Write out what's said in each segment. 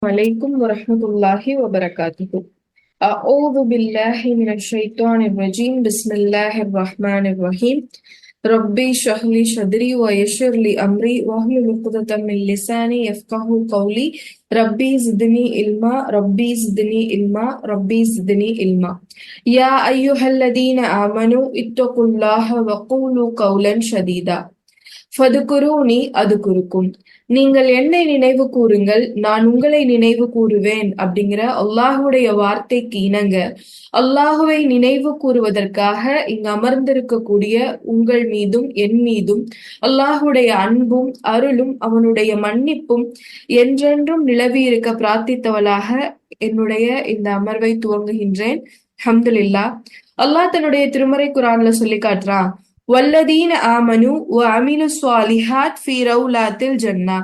عليكم ورحمة الله وبركاته. أعوذ بالله من الشيطان الرجيم. بسم الله الرحمن الرحيم. ربي اشرح لي صدري ويسر لي أمري واحلل عقدة من لساني يفقهوا قولي. ربي زدني علما ربي زدني علما ربي زدني علما. يا أيها الذين آمنوا اتقوا الله وقولوا قولا سديدا ஃபதுகுரூனி அதுகுருக்கும். நீங்கள் என்னை நினைவு கூறுங்கள், நான் உங்களை நினைவு கூறுவேன் அப்படிங்கிற அல்லாஹுடைய வார்த்தைக்கு இணங்க அல்லாஹுவை நினைவு கூறுவதற்காக இங்கு அமர்ந்திருக்கக்கூடிய உங்கள் மீதும் என் மீதும் அல்லாஹுடைய அன்பும் அருளும் அவனுடைய மன்னிப்பும் என்றென்றும் நிலவி இருக்க பிரார்த்தித்தவளாக என்னுடைய இந்த அமர்வை துவங்குகின்றேன். அல்ஹம்துலில்லாஹ். அல்லாஹ் தன்னுடைய திருமறை குர்ஆன்ல சொல்லி காட்டுறான், வல்லதீன ஆமனு வ அமிலு ஸாலிஹாத் ஃபீ ரௌலாத்தில் ஜன்னா.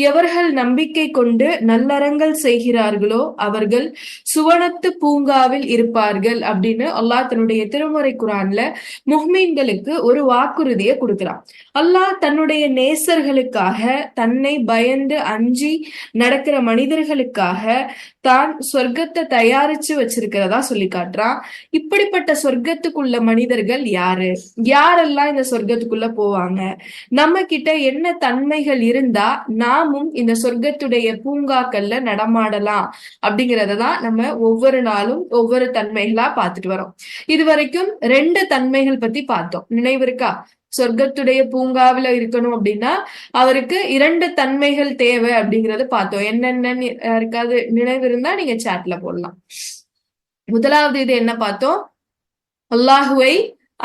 எவர்கள் நம்பிக்கை கொண்டு நல்லறங்கள் செய்கிறார்களோ அவர்கள் சுவனத்து பூங்காவில் இருப்பார்கள் அப்படின்னு அல்லாஹ் தன்னுடைய திருமறை குர்ஆன்ல முஹ்மீன்களுக்கு ஒரு வாக்குறுதியை கொடுக்கிறான். அல்லாஹ் தன்னுடைய நேசர்களுக்காக, தன்னை பயந்து அஞ்சி நடக்கிற மனிதர்களுக்காக தான் சொர்க்கத்தை தயாரிச்சு வச்சிருக்கிறதா சொல்லி காட்டுறான். இப்படிப்பட்ட சொர்க்கத்துக்குள்ள மனிதர்கள் யாரு, யாரெல்லாம் இந்த சொர்க்கத்துக்குள்ள போவாங்க, நம்ம கிட்ட என்ன தன்மைகள் இருந்தா நாமும் இந்த சொர்க்கத்துடைய பூங்காக்கள்ல நடமாடலாம் அப்படிங்கறதான் நம்ம ஒவ்வொரு நாளும் ஒவ்வொரு தன்மைகளா பார்த்துட்டு வரோம். இது வரைக்கும் 2 தன்மைகள் பத்தி பார்த்தோம், நினைவு இருக்கா? சொர்க்கத்துடைய பூங்காவில இருக்கணும் அப்படின்னா அவருக்கு 2 தன்மைகள் தேவை அப்படிங்கறத பார்த்தோம். என்னென்னு யாருக்காவது நினைவு இருந்தா நீங்க சாட்ல போடலாம். முதலாவது இது என்ன பார்த்தோம்? அல்லாஹுவை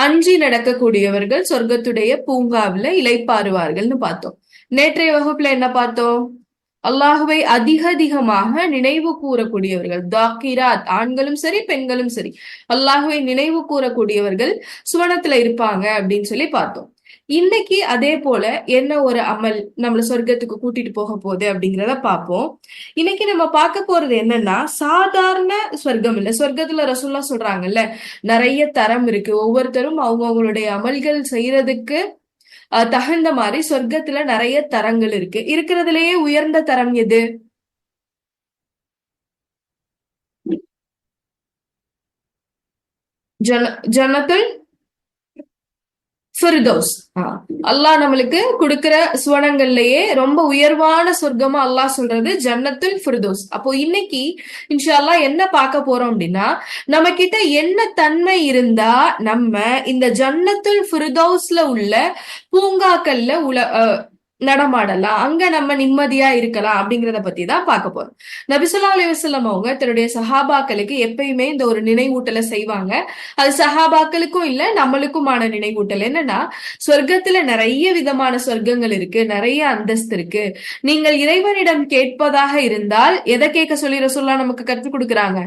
அஞ்சி நடக்கக்கூடியவர்கள் சொர்க்கத்துடைய பூங்காவில இளைப்பாறுவார்கள்னு பார்த்தோம். நேற்றைய வகுப்புல என்ன பார்த்தோம்? அல்லாஹுவை அதிகமாக நினைவு கூறக்கூடியவர்கள், தாக்கிராத், ஆண்களும் சரி பெண்களும் சரி, அல்லாஹுவை நினைவு கூறக்கூடியவர்கள் சுவனத்துல இருப்பாங்க அப்படின்னு சொல்லி பார்த்தோம். இன்னைக்கு அதே போல என்ன ஒரு அமல் நம்மள சொர்க்கத்துக்கு கூட்டிட்டு போக போகுது அப்படிங்கிறத பார்ப்போம். இன்னைக்கு நம்ம பார்க்க போறது என்னன்னா, சாதாரண சொர்க்கம் இல்ல. சொர்க்கத்துல ரசூலுல்லாஹ் சொல்றாங்கல்ல, நிறைய தரம் இருக்கு. ஒவ்வொருத்தரும் அவங்களுடைய அமல்கள் செய்யறதுக்கு தகுந்த மாதிரி சொர்க்கத்துல நிறைய தரங்கள் இருக்கு. இருக்கிறதுலயே உயர்ந்த தரம் எது? ஜன்னத்துல் ஃபிர்தௌஸ். அல்லாஹ் நம்மளுக்கு கொடுக்கிற சுவனங்கள்லயே ரொம்ப உயர்வான சொர்க்கமா அல்லாஹ் சொல்றது ஜன்னத்துல் ஃபிர்தௌஸ். அப்போ இன்னைக்கு இன்ஷா அல்லாஹ் என்ன பார்க்க போறோம் அப்படின்னா, நம்ம கிட்ட என்ன தன்மை இருந்தா நம்ம இந்த ஜன்னத்துல் ஃபிர்தௌஸ்ல உள்ள பூங்காக்கள்ல நடமாடலாம், அங்க நம்ம நிம்மதியா இருக்கலாம் அப்படிங்கிறத பத்தி தான் பார்க்க போறோம். நபி ஸல்லல்லாஹு அலைஹி வஸல்லம் அவங்க தன்னுடைய சஹாபாக்களுக்கு எப்பயுமே இந்த ஒரு நினைவூட்டலை செய்வாங்க. அது சஹாபாக்களுக்கும் இல்ல நம்மளுக்குமான நினைவூட்டல். என்னன்னா, சொர்க்கத்துல நிறைய விதமான சொர்க்கங்கள் இருக்கு, நிறைய அந்தஸ்து இருக்கு. நீங்கள் இறைவனிடம் கேட்பதாக இருந்தால் எதை கேட்க சொல்லி ரசூலுல்லாஹ் நமக்கு கற்றுக் கொடுக்குறாங்க?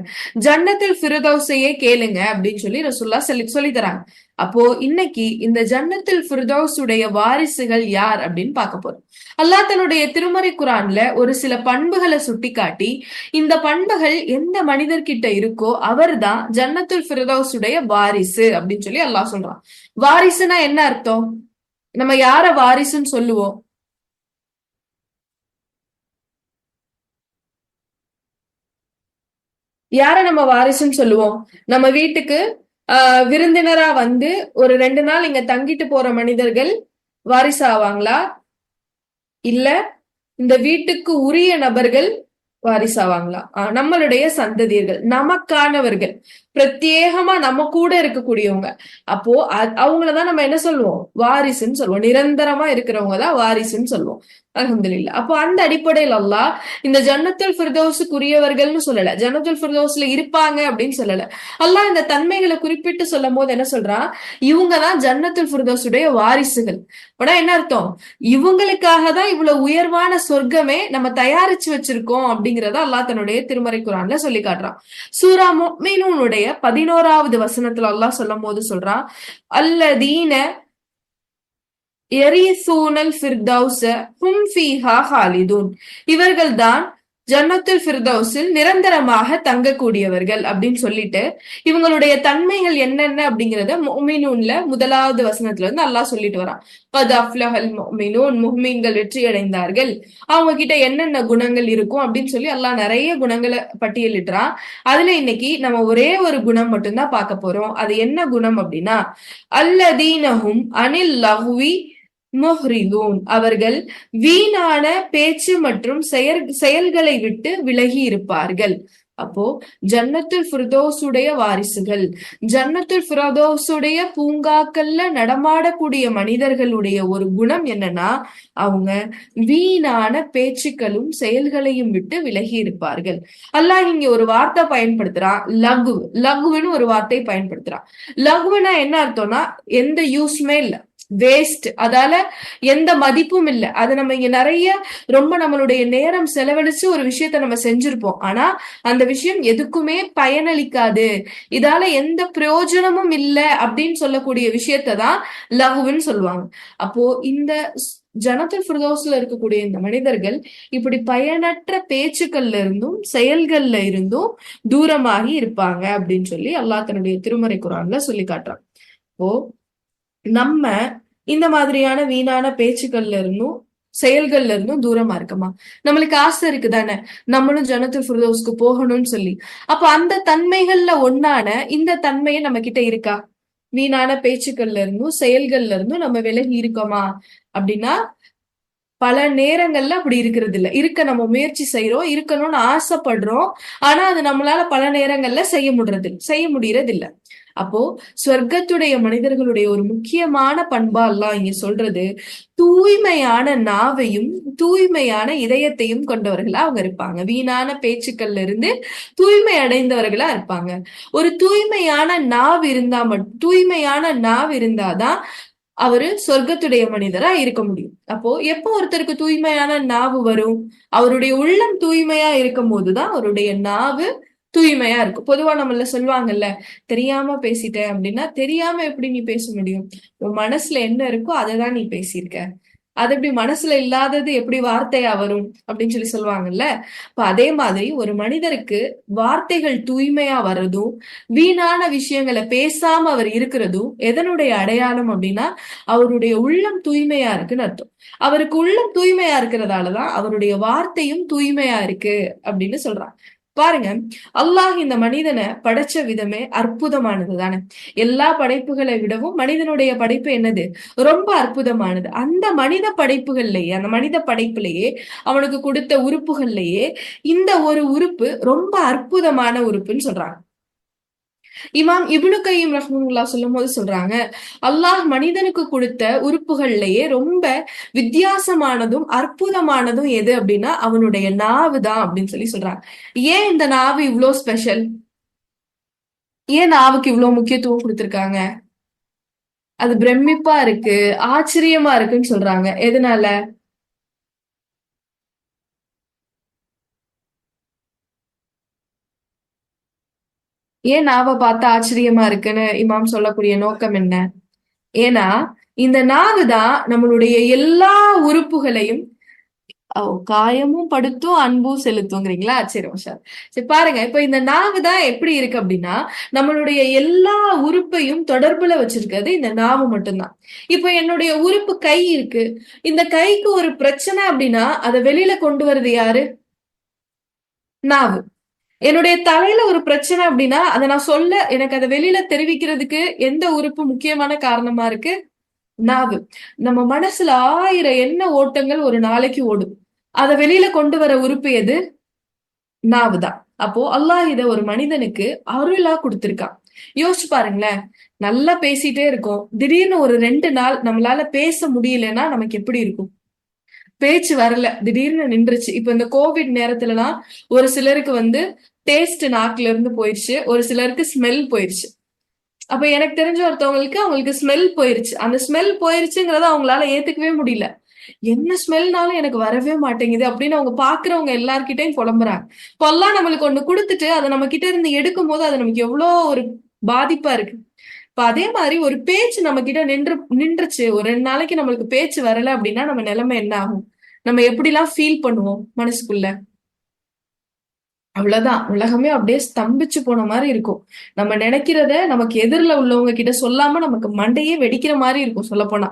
ஜன்னத்துல் ஃபிர்தௌஸையே கேளுங்க அப்படின்னு சொல்லி ரசூலுல்லாஹ் சொல்லி தராங்க. அப்போ இன்னைக்கு இந்த ஜன்னத்துல் ஃபிர்தௌஸ் உடைய வாரிசுகள் யார் அப்படின்னு பார்க்க போறோம். அல்லாஹ் தன்னுடைய திருமறை குர்ஆன்ல ஒரு சில பண்புகளை சுட்டிக்காட்டி, இந்த பண்புகள் எந்த மனிதர்கிட்ட இருக்கோ அவர்தான் ஜன்னத்துல் ஃபிர்தௌஸ் உடைய வாரிசு அப்படின்னு சொல்லி அல்லாஹ் சொல்றான். வாரிசுனா என்ன அர்த்தம்? நம்ம யார வாரிசுன்னு சொல்லுவோம்? யார நம்ம வாரிசுன்னு சொல்லுவோம்? நம்ம வீட்டுக்கு விருந்தினரா வந்து ஒரு 2 நாள் இங்க தங்கிட்டு போற மனிதர்கள் வாரிசு ஆவாங்களா? இல்ல இந்த வீட்டுக்கு உரிய நபர்கள் வாரிசாவாங்களா? நம்மளுடைய சந்ததியர்கள், நமக்கானவர்கள், பிரத்யேகமா நம்ம கூட இருக்கக்கூடியவங்க. அப்போ அவங்களதான் நம்ம என்ன சொல்லுவோம்? வாரிசுன்னு சொல்லுவோம். நிரந்தரமா இருக்கிறவங்க தான் வாரிசுன்னு சொல்லுவோம். அல்ஹம்துலில்லாஹ். அப்போ அந்த அடிப்படையில் அல்லாஹ் இந்த ஜன்னத்துல் ஃபிர்தௌஸுக்குரியவர்கள்னு சொல்லல, ஜன்னத்துல் ஃபிர்தௌஸ்ல இருப்பாங்க அப்படின்னு சொல்லல. அல்லாஹ் இந்த தன்மைகளை குறிப்பிட்டு சொல்லும் போது என்ன சொல்றான்? இவங்கதான் ஜன்னத்துல் ஃபிர்தௌஸுடைய வாரிசுகள். ஆனா என்ன அர்த்தம்? இவங்களுக்காக தான் இவ்வளவு உயர்வான சொர்க்கமே நம்ம தயாரிச்சு வச்சிருக்கோம் அப்படிங்கறத அல்லாஹ் தன்னுடைய திருமறை குர்ஆன்ல சொல்லி காட்டுறான். சூரா முஃமினூனுடைய 11வது வசனத்துல அல்லாஹ் சொல்லும் போது சொல்றான், அல்லதீன யரிஸூனல் ஃபிர்தௌஸ ஹும் ஃபீஹா ஹாலிதூன். இவர்கள்தான் ஜன்னத்துல் ஃபிர்தௌஸில் நிரந்தரமாக தங்கக்கூடியவர்கள் அப்படின்னு சொல்லிட்டு இவங்களுடைய தன்மைகள் என்னென்ன அப்படிங்கறத முஃமினூன்ல முதலாவது வசனத்துல இருந்து அல்லாஹ் சொல்லிட்டு வரான். கத் அஃப்லஹல் முஃமினூன், முஃமின்கள் வெற்றி அடைந்தார்கள். அவங்க கிட்ட என்னென்ன குணங்கள் இருக்கும் அப்படின்னு சொல்லி அல்லாஹ் நிறைய குணங்களை பட்டியலிட்டுறான். அதுல இன்னைக்கு நம்ம ஒரே ஒரு குணம் மட்டும்தான் பார்க்க போறோம். அது என்ன குணம் அப்படின்னா, அல்லதீனஹும் அனில் லஹ்வி முஹ்ரிதூன், அவர்கள் வீணான பேச்சு மற்றும் செயல்களை விட்டு விலகி இருப்பார்கள். அப்போ ஜன்னத்துல் ஃபிர்தௌஸுடைய வாரிசுகள், ஜன்னத்துல் ஃபிர்தௌஸுடைய பூங்காக்கள்ல நடமாடக்கூடிய மனிதர்களுடைய ஒரு குணம் என்னன்னா, அவங்க வீணான பேச்சுக்களும் செயல்களையும் விட்டு விலகி இருப்பார்கள். அல்லாஹ் இங்க ஒரு வார்த்தை பயன்படுத்துறான், லகு. லகுன்னு ஒரு வார்த்தை பயன்படுத்துறான். லகுனா என்ன அர்த்தம்னா, எந்த யூஸ்மே இல்ல, வேஸ்ட், அதால எந்த மதிப்பும் இல்லை. அது நம்ம இங்க நிறைய ரொம்ப நம்மளுடைய நேரம் செலவழிச்சு ஒரு விஷயத்த நம்ம செஞ்சிருப்போம். ஆனா அந்த விஷயம் எதுக்குமே பயனளிக்காது, இதால எந்த பிரயோஜனமும் இல்லை அப்படின்னு சொல்லக்கூடிய விஷயத்த தான் லகுன்னு சொல்லுவாங்க. அப்போ இந்த ஜன்னத்துல் ஃபிர்தௌஸ்ல இருக்கக்கூடிய இந்த மனிதர்கள் இப்படி பயனற்ற பேச்சுக்கள்ல இருந்தும் செயல்கள்ல இருந்தும் தூரமாகி இருப்பாங்க அப்படின்னு சொல்லி அல்லாஹ் தன்னுடைய திருமறை குர்ஆன்ல சொல்லி காட்டுறான். இப்போ நம்ம இந்த மாதிரியான வீணான பேச்சுக்கள்ல இருந்தும் செயல்கள்ல இருந்தும் தூரமா இருக்கமா? நம்மளுக்கு ஆசை இருக்குதானே நம்மளும் ஜன்னத்துல் ஃபிர்தௌஸ்க்கு போகணும்னு சொல்லி. அப்ப அந்த தன்மைகள்ல ஒன்னான இந்த தன்மையை நம்ம கிட்ட இருக்கா? வீணான பேச்சுக்கள்ல இருந்தும் செயல்கள்ல இருந்தும் நம்ம விலகி இருக்கோமா அப்படின்னா, பல நேரங்கள்ல அப்படி இருக்கிறது இல்ல. இருக்க நம்ம முயற்சி செய்யறோம், இருக்கணும்னு ஆசைப்படுறோம். ஆனா அது நம்மளால பல நேரங்கள்ல செய்ய முடியறது இல்ல. அப்போ சொர்க்கத்துடைய மனிதர்களுடைய ஒரு முக்கியமான பண்பா அல்லாஹ் இங்க சொல்றது, தூய்மையான நாவையும் தூய்மையான இதயத்தையும் கொண்டவர்களா அவங்க இருப்பாங்க. வீணான பேச்சுக்கள்ல இருந்து தூய்மை அடைந்தவர்களா இருப்பாங்க. ஒரு தூய்மையான நாவ் இருந்தாதான் அவரு சொர்க்கத்துடைய மனிதரா இருக்க முடியும். அப்போ எப்போ ஒருத்தருக்கு தூய்மையான நாவு வரும்? அவருடைய உள்ளம் தூய்மையா இருக்கும் போதுதான் அவருடைய நாவு தூய்மையா இருக்கும். பொதுவா நம்மள சொல்லுவாங்கல்ல, தெரியாம பேசிட்டேன் அப்படின்னா, தெரியாம எப்படி நீ பேச முடியும்? உன் மனசுல என்ன இருக்கோ அதைதான் நீ பேசியிருக்க. அது எப்படி மனசுல இல்லாதது எப்படி வார்த்தையா வரும் அப்படின்னு சொல்லி சொல்லுவாங்கல்ல. இப்ப அதே மாதிரி ஒரு மனிதருக்கு வார்த்தைகள் தூய்மையா வர்றதும் வீணான விஷயங்களை பேசாம அவர் இருக்கிறதும் எதனுடைய அடையாளம் அப்படின்னா, அவருடைய உள்ளம் தூய்மையா இருக்குன்னு அர்த்தம். அவருக்கு உள்ளம் தூய்மையா இருக்கிறதாலதான் அவருடைய வார்த்தையும் தூய்மையா இருக்கு அப்படின்னு சொல்றான். பாருங்க, அல்லாஹ் இந்த மனிதனை படைச்ச விதமே அற்புதமானது தானே. எல்லா படைப்புகளை விடவும் மனிதனுடைய படைப்பு என்னது? ரொம்ப அற்புதமானது. அந்த மனித படைப்புலயே அவனுக்கு கொடுத்த உறுப்புகள்லயே இந்த ஒரு உறுப்பு ரொம்ப அற்புதமான உறுப்புன்னு சொல்றாங்க. இமாம் இப்னு கையிம் ரஹ்மத்துல்லாஹ் சொல்லும் போது சொல்றாங்க, அல்லாஹ் மனிதனுக்கு கொடுத்த உறுப்புகள்லயே ரொம்ப வித்தியாசமானதும் அற்புதமானதும் எது அப்படின்னா அவனுடைய நாவு தான் அப்படின்னு சொல்லி சொல்றாங்க. ஏன் இந்த நாவு இவ்வளவு ஸ்பெஷல்? ஏன் நாவுக்கு இவ்வளவு முக்கியத்துவம் கொடுத்திருக்காங்க? அது பிரமிப்பா இருக்கு, ஆச்சரியமா இருக்குன்னு சொல்றாங்க. எதனால? ஏன் நாவை பார்த்தா ஆச்சரியமா இருக்குன்னு இமாம் சொல்லக்கூடிய நோக்கம் என்ன? ஏன்னா இந்த நாவு தான் நம்மளுடைய எல்லா உறுப்புகளையும் காயமும் படுத்தும் அன்பும் செலுத்துங்கிறீங்களா? சரி உஷா. சரி பாருங்க, இப்ப இந்த நாவு தான் எப்படி இருக்கு அப்படின்னா, நம்மளுடைய எல்லா உறுப்பையும் தொடர்புல வச்சிருக்கிறது இந்த நாவு மட்டும்தான். இப்ப என்னுடைய உறுப்பு கை இருக்கு. இந்த கைக்கு ஒரு பிரச்சனை அப்படின்னா அதை வெளியில கொண்டு வருது யாரு? நாவு. என்னுடைய தலையில ஒரு பிரச்சனை அப்படின்னா அதை நான் எனக்கு அதை வெளியில தெரிவிக்கிறதுக்கு எந்த உறுப்பு முக்கியமான காரணமா இருக்கு? நாவு. நம்ம மனசுல 1000 எண்ண ஓட்டங்கள் ஒரு நாளைக்கு ஓடும். அதை வெளியில கொண்டு வர உறுப்பு எது? நாவுதான். அப்போ அல்லாஹ் இத ஒரு மனிதனுக்கு அருளா கொடுத்திருக்கான். யோசிச்சு பாருங்களேன், நல்லா பேசிட்டே இருக்கோம், திடீர்னு ஒரு 2 நாள் நம்மளால பேச முடியலன்னா நமக்கு எப்படி இருக்கும்? பேச்சு வரல, திடீர்னு நின்றுச்சு. இப்ப இந்த கோவிட் நேரத்துலலாம் ஒரு சிலருக்கு டேஸ்ட் நாக்குல இருந்து போயிருச்சு, ஒரு சிலருக்கு ஸ்மெல் போயிருச்சு. அப்ப எனக்கு தெரிஞ்ச ஒருத்தவங்களுக்கு அவங்களுக்கு ஸ்மெல் போயிருச்சு. அந்த ஸ்மெல் போயிருச்சுங்கிறத அவங்களால ஏத்துக்கவே முடியல. என்ன ஸ்மெல்னாலும் எனக்கு வரவே மாட்டேங்குது அப்படின்னு அவங்க பாக்குறவங்க எல்லார்கிட்டையும் புலம்புறாங்க. இப்பெல்லாம் நம்மளுக்கு ஒண்ணு கொடுத்துட்டு அதை நம்ம கிட்ட இருந்து எடுக்கும் போது அது நமக்கு எவ்வளவு ஒரு பாதிப்பா இருக்கு. இப்ப அதே மாதிரி ஒரு பேச்சு நம்ம கிட்ட நின்றுச்சு, ஒரு 2 நாளைக்கு நம்மளுக்கு பேச்சு வரல அப்படின்னா நம்ம நிலைமை என்ன ஆகும்? நம்ம எப்படிலாம் ஃபீல் பண்ணுவோம் மனசுக்குள்ள? அவ்வளவுதான். உலகமே அப்படியே ஸ்தம்பிச்சு போன மாதிரி இருக்கும். நம்ம நினைக்கிறத நமக்கு எதிரில உள்ளவங்க கிட்ட சொல்லாம நமக்கு மண்டையே வெடிக்கிற மாதிரி இருக்கும் சொல்ல போனா.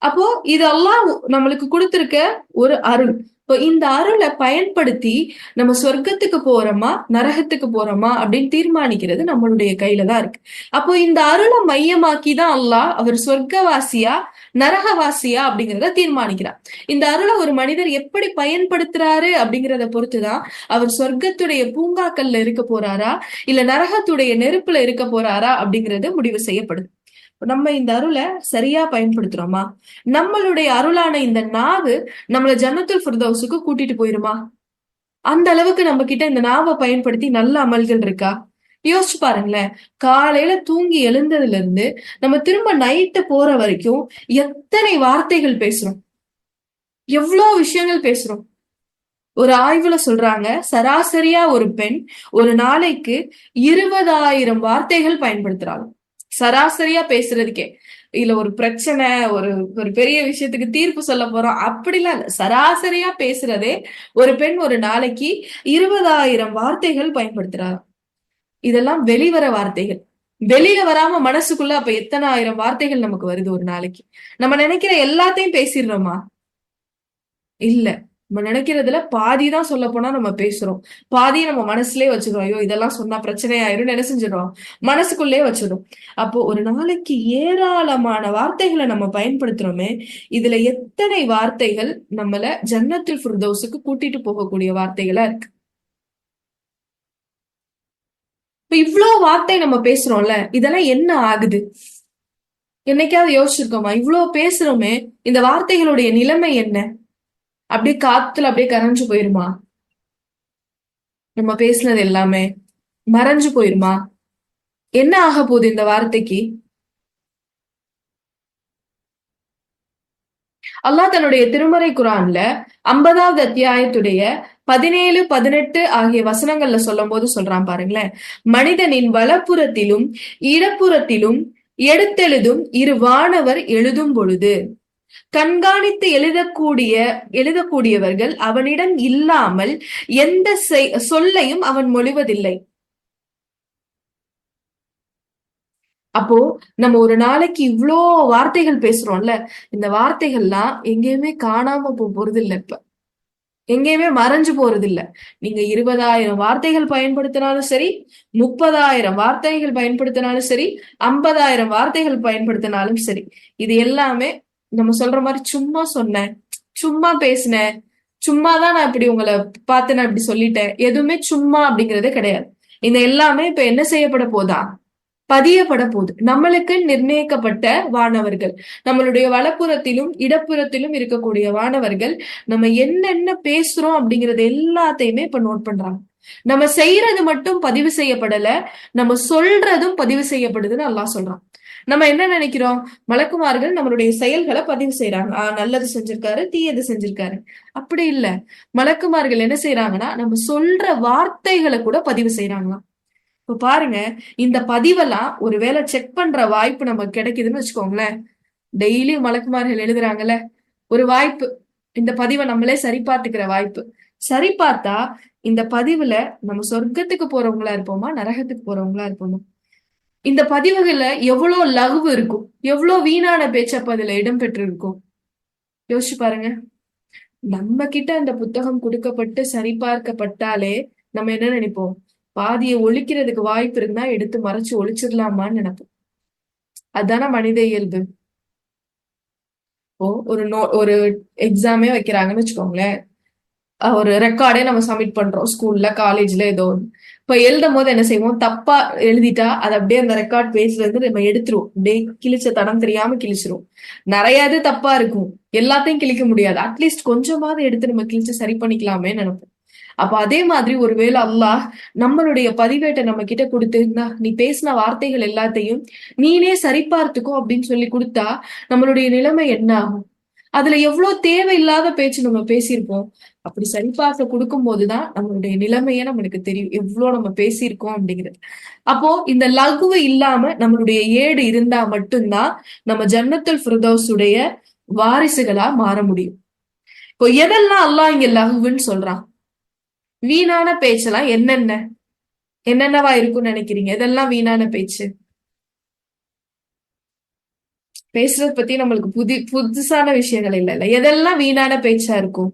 அப்போ இது அல்லாஹ் நம்மளுக்கு கொடுத்திருக்க ஒரு அருள். இப்போ இந்த அருளை பயன்படுத்தி நம்ம சொர்க்கத்துக்கு போறோமா நரகத்துக்கு போறோமா அப்படின்னு தீர்மானிக்கிறது நம்மளுடைய கையில தான் இருக்கு. அப்போ இந்த அருளை மையமாக்கி தான் அல்லாஹ் அவர் சொர்க்கவாசியா நரகவாசியா அப்படிங்கிறத தீர்மானிக்கிறார். இந்த அருளை ஒரு மனிதர் எப்படி பயன்படுத்துறாரு அப்படிங்கிறத பொறுத்துதான் அவர் சொர்க்கத்துடைய பூங்காக்கள்ல இருக்க போறாரா இல்ல நரகத்துடைய நெருப்புல இருக்க போறாரா அப்படிங்கிறது முடிவு செய்யப்படுது. நம்ம இந்த அருளை சரியா பயன்படுத்துறோமா? நம்மளுடைய அருளான இந்த நாவு நம்மள ஜன்னத்துல் ஃபிர்தௌஸுக்கு கூட்டிட்டு போயிருமா? அந்த அளவுக்கு நம்ம கிட்ட இந்த நாவை பயன்படுத்தி நல்ல அமல்கள் இருக்கா? யோசிச்சு பாருங்களேன். காலையில தூங்கி எழுந்ததுல இருந்து நம்ம திரும்ப நைட்டு போற வரைக்கும் எத்தனை வார்த்தைகள் பேசுறோம், எவ்வளவு விஷயங்கள் பேசுறோம். ஒரு ஆய்வுல சொல்றாங்க, சராசரியா ஒரு பெண் ஒரு நாளைக்கு 20,000 வார்த்தைகள் பயன்படுத்துறாங்க. சராசரியா பேசுறதுக்கே. இல்ல ஒரு பிரச்சனை, ஒரு ஒரு பெரிய விஷயத்துக்கு தீர்ப்பு சொல்ல போறோம் அப்படிலாம் இல்ல. சராசரியா பேசுறதே ஒரு பெண் ஒரு நாளைக்கு 20,000 வார்த்தைகள் பயன்படுத்துறாங்க. இதெல்லாம் வெளிவர வார்த்தைகள். வெளியில வராம மனசுக்குள்ள அப்ப எத்தனை ஆயிரம் வார்த்தைகள் நமக்கு வருது ஒரு நாளைக்கு? நம்ம நினைக்கிற எல்லாத்தையும் பேசிடுறோமா? இல்ல. நம்ம நினைக்கிறதுல பாதிதான் சொல்ல போனா நம்ம பேசுறோம். பாதியை நம்ம மனசுலயே வச்சிருவோம். ஐயோ இதெல்லாம் சொன்னா பிரச்சனை ஆயிரும் என்ன செஞ்சிடும், மனசுக்குள்ளே வச்சிடும். அப்போ ஒரு நாளைக்கு ஏராளமான வார்த்தைகளை நம்ம பயன்படுத்துறோமே, இதுல எத்தனை வார்த்தைகள் நம்மள ஜன்னத்துல் ஃபிர்தௌஸுக்கு கூட்டிட்டு போகக்கூடிய வார்த்தைகளா இருக்கு. இப்ப இவ்வளவு வார்த்தை நம்ம பேசுறோம்ல, இதெல்லாம் என்ன ஆகுது? என்னைக்காவது யோசிச்சிருக்கோமா? இவ்வளவு பேசுறோமே, இந்த வார்த்தைகளுடைய நிலைமை என்ன? அப்படியே காத்துல அப்படியே கரைஞ்சு போயிருமா? நம்ம பேசுனது எல்லாமே மறைஞ்சு போயிருமா? என்ன ஆக போகுது இந்த வார்த்தைக்கு? அல்லாஹ் தன்னுடைய திருமறை குரான்ல 50வது அத்தியாயத்துடைய 17, 18 ஆகிய வசனங்கள்ல சொல்லும் போது சொல்றான் பாருங்களேன். மனிதனின் வலப்புறத்திலும் இடப்புறத்திலும் எடுத்தெழுதும் இரு வானவர் எழுதும் பொழுது கண்காணித்து எழுதக்கூடியவர்கள் அவனிடம் இல்லாமல் எந்த சொல்லையும் அவன் மொழிவதில்லை. அப்போ நம்ம ஒரு நாளைக்கு இவ்ளோ வார்த்தைகள் பேசுறோம்ல, இந்த வார்த்தைகள்லாம் எங்கேயுமே காணாம போறது இல்ல. இப்ப எங்கேயுமே மறைஞ்சு போறது இல்ல. நீங்க 20,000 வார்த்தைகள் பயன்படுத்தினாலும் சரி, 30,000 வார்த்தைகள் பயன்படுத்தினாலும் சரி, 50,000 வார்த்தைகள் பயன்படுத்தினாலும் சரி, இது எல்லாமே நம்ம சொல்ற மாதிரி சும்மா சொன்னேன், சும்மா பேசினேன், சும்மாதான் நான் இப்படி உங்களை பார்த்து நான் இப்படி சொல்லிட்டேன், எதுவுமே சும்மா அப்படிங்கறதே கிடையாது. இந்த எல்லாமே இப்ப என்ன செய்யப்பட போதா? பதியப்பட போகுது. நம்மளுக்கு நிர்ணயிக்கப்பட்ட வானவர்கள், நம்மளுடைய வலப்புறத்திலும் இடப்புறத்திலும் இருக்கக்கூடிய வானவர்கள் நம்ம என்னென்ன பேசுறோம் அப்படிங்கறது எல்லாத்தையுமே இப்ப நோட் பண்றாங்க. நம்ம செய்யறது மட்டும் பதிவு செய்யப்படல, நம்ம சொல்றதும் பதிவு செய்யப்படுதுன்னு அல்லாஹ் சொல்றான். நம்ம என்ன நினைக்கிறோம்? மலக்குமார்கள் நம்மளுடைய செயல்களை பதிவு செய்யறாங்க. நல்லது செஞ்சிருக்காரு, தீயது செஞ்சிருக்காரு. அப்படி இல்ல. மலக்குமார்கள் என்ன செய்யறாங்கன்னா நம்ம சொல்ற வார்த்தைகளை கூட பதிவு செய்யறாங்களாம். இப்ப பாருங்க, இந்த பதிவெல்லாம் ஒருவேளை செக் பண்ற வாய்ப்பு நமக்கு கிடைக்குதுன்னு வச்சுக்கோங்களேன். டெய்லி மலக்குமார்கள் எழுதுறாங்கல்ல, ஒரு வாய்ப்பு. இந்த பதிவை நம்மளே சரி பார்த்துக்கிற வாய்ப்பு. சரி பார்த்தா இந்த பதிவுல நம்ம சொர்க்கத்துக்கு போறவங்களா இருப்போமா நரகத்துக்கு போறவங்களா இருப்போமா? இந்த பதிவுகள்ல எவ்வளவு லகுவு இருக்கும், எவ்வளவு வீணான பேச்சப்ப அதுல இடம்பெற்று இருக்கும். யோசிச்சு பாருங்க. நம்ம கிட்ட அந்த புத்தகம் கொடுக்கப்பட்டு சரிபார்க்கப்பட்டாலே நம்ம என்ன நினைப்போம்? பாதியை ஒழிக்கிறதுக்கு வாய்ப்பு இருந்தா எடுத்து மறைச்சு ஒழிச்சிடலாமான்னு நினைப்போம். அதான மனித இயல்பு. இப்போ ஒரு எக்ஸாமே வைக்கிறாங்கன்னு வச்சுக்கோங்களேன். ஒரு ரெக்கார்டே நம்ம சப்மிட் பண்றோம் ஸ்கூல்ல காலேஜ்ல ஏதோ ஒன்று. இப்ப எழுதும் போது என்ன செய்வோம்? தப்பா எழுதிட்டா அதை அப்படியே அந்த ரெக்கார்ட் பேஜ்ல இருந்து நம்ம எடுத்துருவோம். அப்படியே கிழிச்ச தடம் தெரியாம கிழிச்சிரும். நிறைய இது தப்பா இருக்கும், எல்லாத்தையும் கிழிக்க முடியாது. அட்லீஸ்ட் கொஞ்சமாவது எடுத்து நம்ம கிழிச்சு சரி பண்ணிக்கலாமே நினைப்போம். அப்ப அதே மாதிரி ஒருவேளை அல்லாஹ் நம்மளுடைய பதிவேட்டை நம்ம கிட்ட கொடுத்து, நீ பேசின வார்த்தைகள் எல்லாத்தையும் நீனே சரிபார்த்துக்கோ அப்படின்னு சொல்லி கொடுத்தா நம்மளுடைய நிலைமை என்ன ஆகும்? அதுல எவ்வளவு தேவையில்லாத பேச்சு நம்ம பேசியிருப்போம். அப்படி சரிபார்க்க கொடுக்கும் போதுதான் நம்மளுடைய நிலைமையே நம்மளுக்கு தெரியும், எவ்வளவு நம்ம பேசியிருக்கோம் அப்படிங்கிறது. அப்போ இந்த லகுவு இல்லாம நம்மளுடைய ஏடு இருந்தா மட்டும்தான் நம்ம ஜன்னத்துல் ஃபிர்தௌஸுடைய வாரிசுகளா மாற முடியும். இப்போ எதெல்லாம் அல்லாஹ் இங்க லகுவுன்னு சொல்றான்? வீணான பேச்செல்லாம் என்னென்னவா இருக்கும்னு நினைக்கிறீங்க? இதெல்லாம் வீணான பேச்சு. பேசுறத பத்தி நம்மளுக்கு புதுசான விஷயங்கள் இல்ல. எதெல்லாம் வீணான பேச்சா இருக்கும்?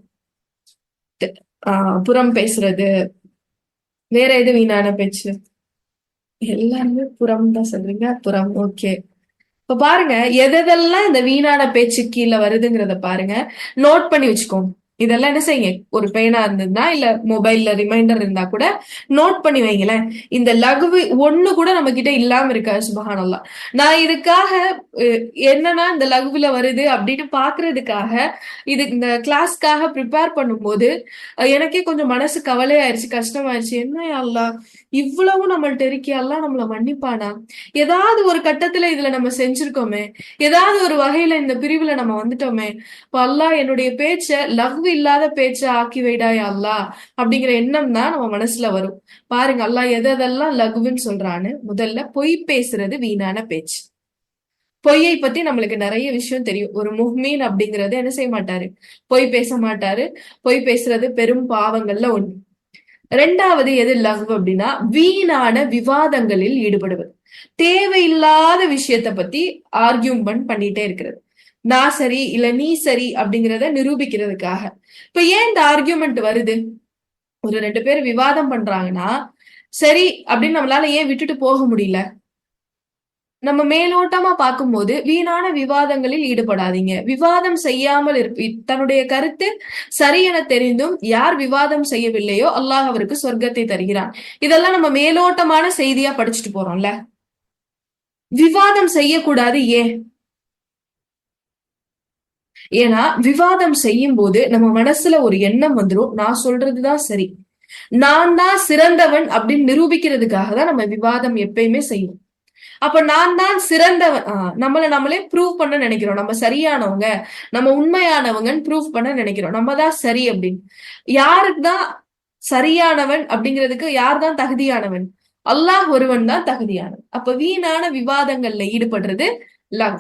புறம் பேசுறது. வேற எது வீணான பேச்சு? எல்லாருமே புறம் தான் சொல்றீங்க. புறம், ஓகே. இப்ப பாருங்க, எதெல்லாம் இந்த வீணான பேச்சு கீழே வருதுங்கிறத பாருங்க. நோட் பண்ணி வச்சுக்கோங்க. இதெல்லாம் என்ன செய்யுங்க, ஒரு பேனா இருந்ததுன்னா இல்ல மொபைல்ல ரிமைண்டர் இருந்தா கூட நோட் பண்ணி வைங்களேன். இந்த லகுவு ஒண்ணு கூட நம்ம கிட்ட இல்லாம இருக்காது. சுபஹானல்லாஹ். நான் இதுக்காக என்னன்னா இந்த லகுவுல வருது அப்படின்னு பாக்குறதுக்காக இந்த கிளாஸ்க்காக ப்ரிப்பேர் பண்ணும்போது எனக்கே கொஞ்சம் மனசு கவலையாயிருச்சு, கஷ்டமாயிருச்சு. என்ன அல்லாஹ் இவ்வளவு நம்மள்ட்ட இருக்கே, அல்லாஹ் நம்மள மன்னிப்பானா? ஏதாவது ஒரு கட்டத்துல இதுல நம்ம செஞ்சிருக்கோமே, ஏதாவது ஒரு வகையில இந்த பிரிவுல நம்ம வந்துட்டோமே, இப்ப அல்லாஹ் என்னுடைய பேச்ச லவ்வு இல்லாத பேச்ச ஆக்கி வைடாயா அல்லாஹ் அப்படிங்கிற எண்ணம் தான் நம்ம மனசுல வரும். பாருங்க அல்லாஹ் எதெல்லாம் லகுவுன்னு சொல்றான்னு. முதல்ல பொய் பேசுறது வீணான பேச்சு. பொய்யை பத்தி நம்மளுக்கு நிறைய விஷயம் தெரியும். ஒரு முஹ்மீன் அப்படிங்கறது என்ன செய்ய மாட்டாரு, பொய் பேச மாட்டாரு. பொய் பேசுறது பெரும் பாவங்கள்ல ஒண்ணு. ரெண்டாவது எது லவ் அப்படின்னா, வீணான விவாதங்களில் ஈடுபடுவது. தேவையில்லாத விஷயத்த பத்தி ஆர்கியூமெண்ட் பண்ணிட்டே இருக்கிறது. நான் சரி இல்ல நீ சரி அப்படிங்கறத நிரூபிக்கிறதுக்காக. இப்ப ஏன் இந்த ஆர்கியூமெண்ட் வருது? ஒரு ரெண்டு பேர் விவாதம் பண்றாங்கன்னா சரி அப்படின்னு நம்மளால ஏன் விட்டுட்டு போக முடியல? நம்ம மேலோட்டமா பார்க்கும்போது வீணான விவாதங்களில் ஈடுபடாதீங்க. விவாதம் செய்யாமல் தன்னுடைய கருத்து சரி என தெரிந்தும் யார் விவாதம் செய்யவில்லையோ அல்லாஹ் அவருக்கு சொர்க்கத்தை தருகிறான். இதெல்லாம் நம்ம மேலோட்டமான செய்தியா படிச்சுட்டு போறோம்ல. விவாதம் செய்யக்கூடாது ஏன்? ஏன்னா விவாதம் செய்யும் போது நம்ம மனசுல ஒரு எண்ணம் வந்துரும், நான் சொல்றதுதான் சரி, நான் தான் சிறந்தவன் அப்படின்னு நிரூபிக்கிறதுக்காக தான் நம்ம விவாதம் எப்பயுமே செய்யும். அப்ப நான் தான் சிறந்தவன், நம்மளே ப்ரூவ் பண்ண நினைக்கிறோம். நம்ம சரியானவங்க, நம்ம உண்மையானவங்கன்னு ப்ரூவ் பண்ண நினைக்கிறோம். நம்ம தான் சரி அப்படின்னு. யாருக்கு தான் சரியானவன் அப்படிங்கிறதுக்கு யார் தான் தகுதியானவன்? அல்லாஹ் ஒருவன் தான் தகுதியானவன். அப்ப வீணான விவாதங்கள்ல ஈடுபடுறது லவ்.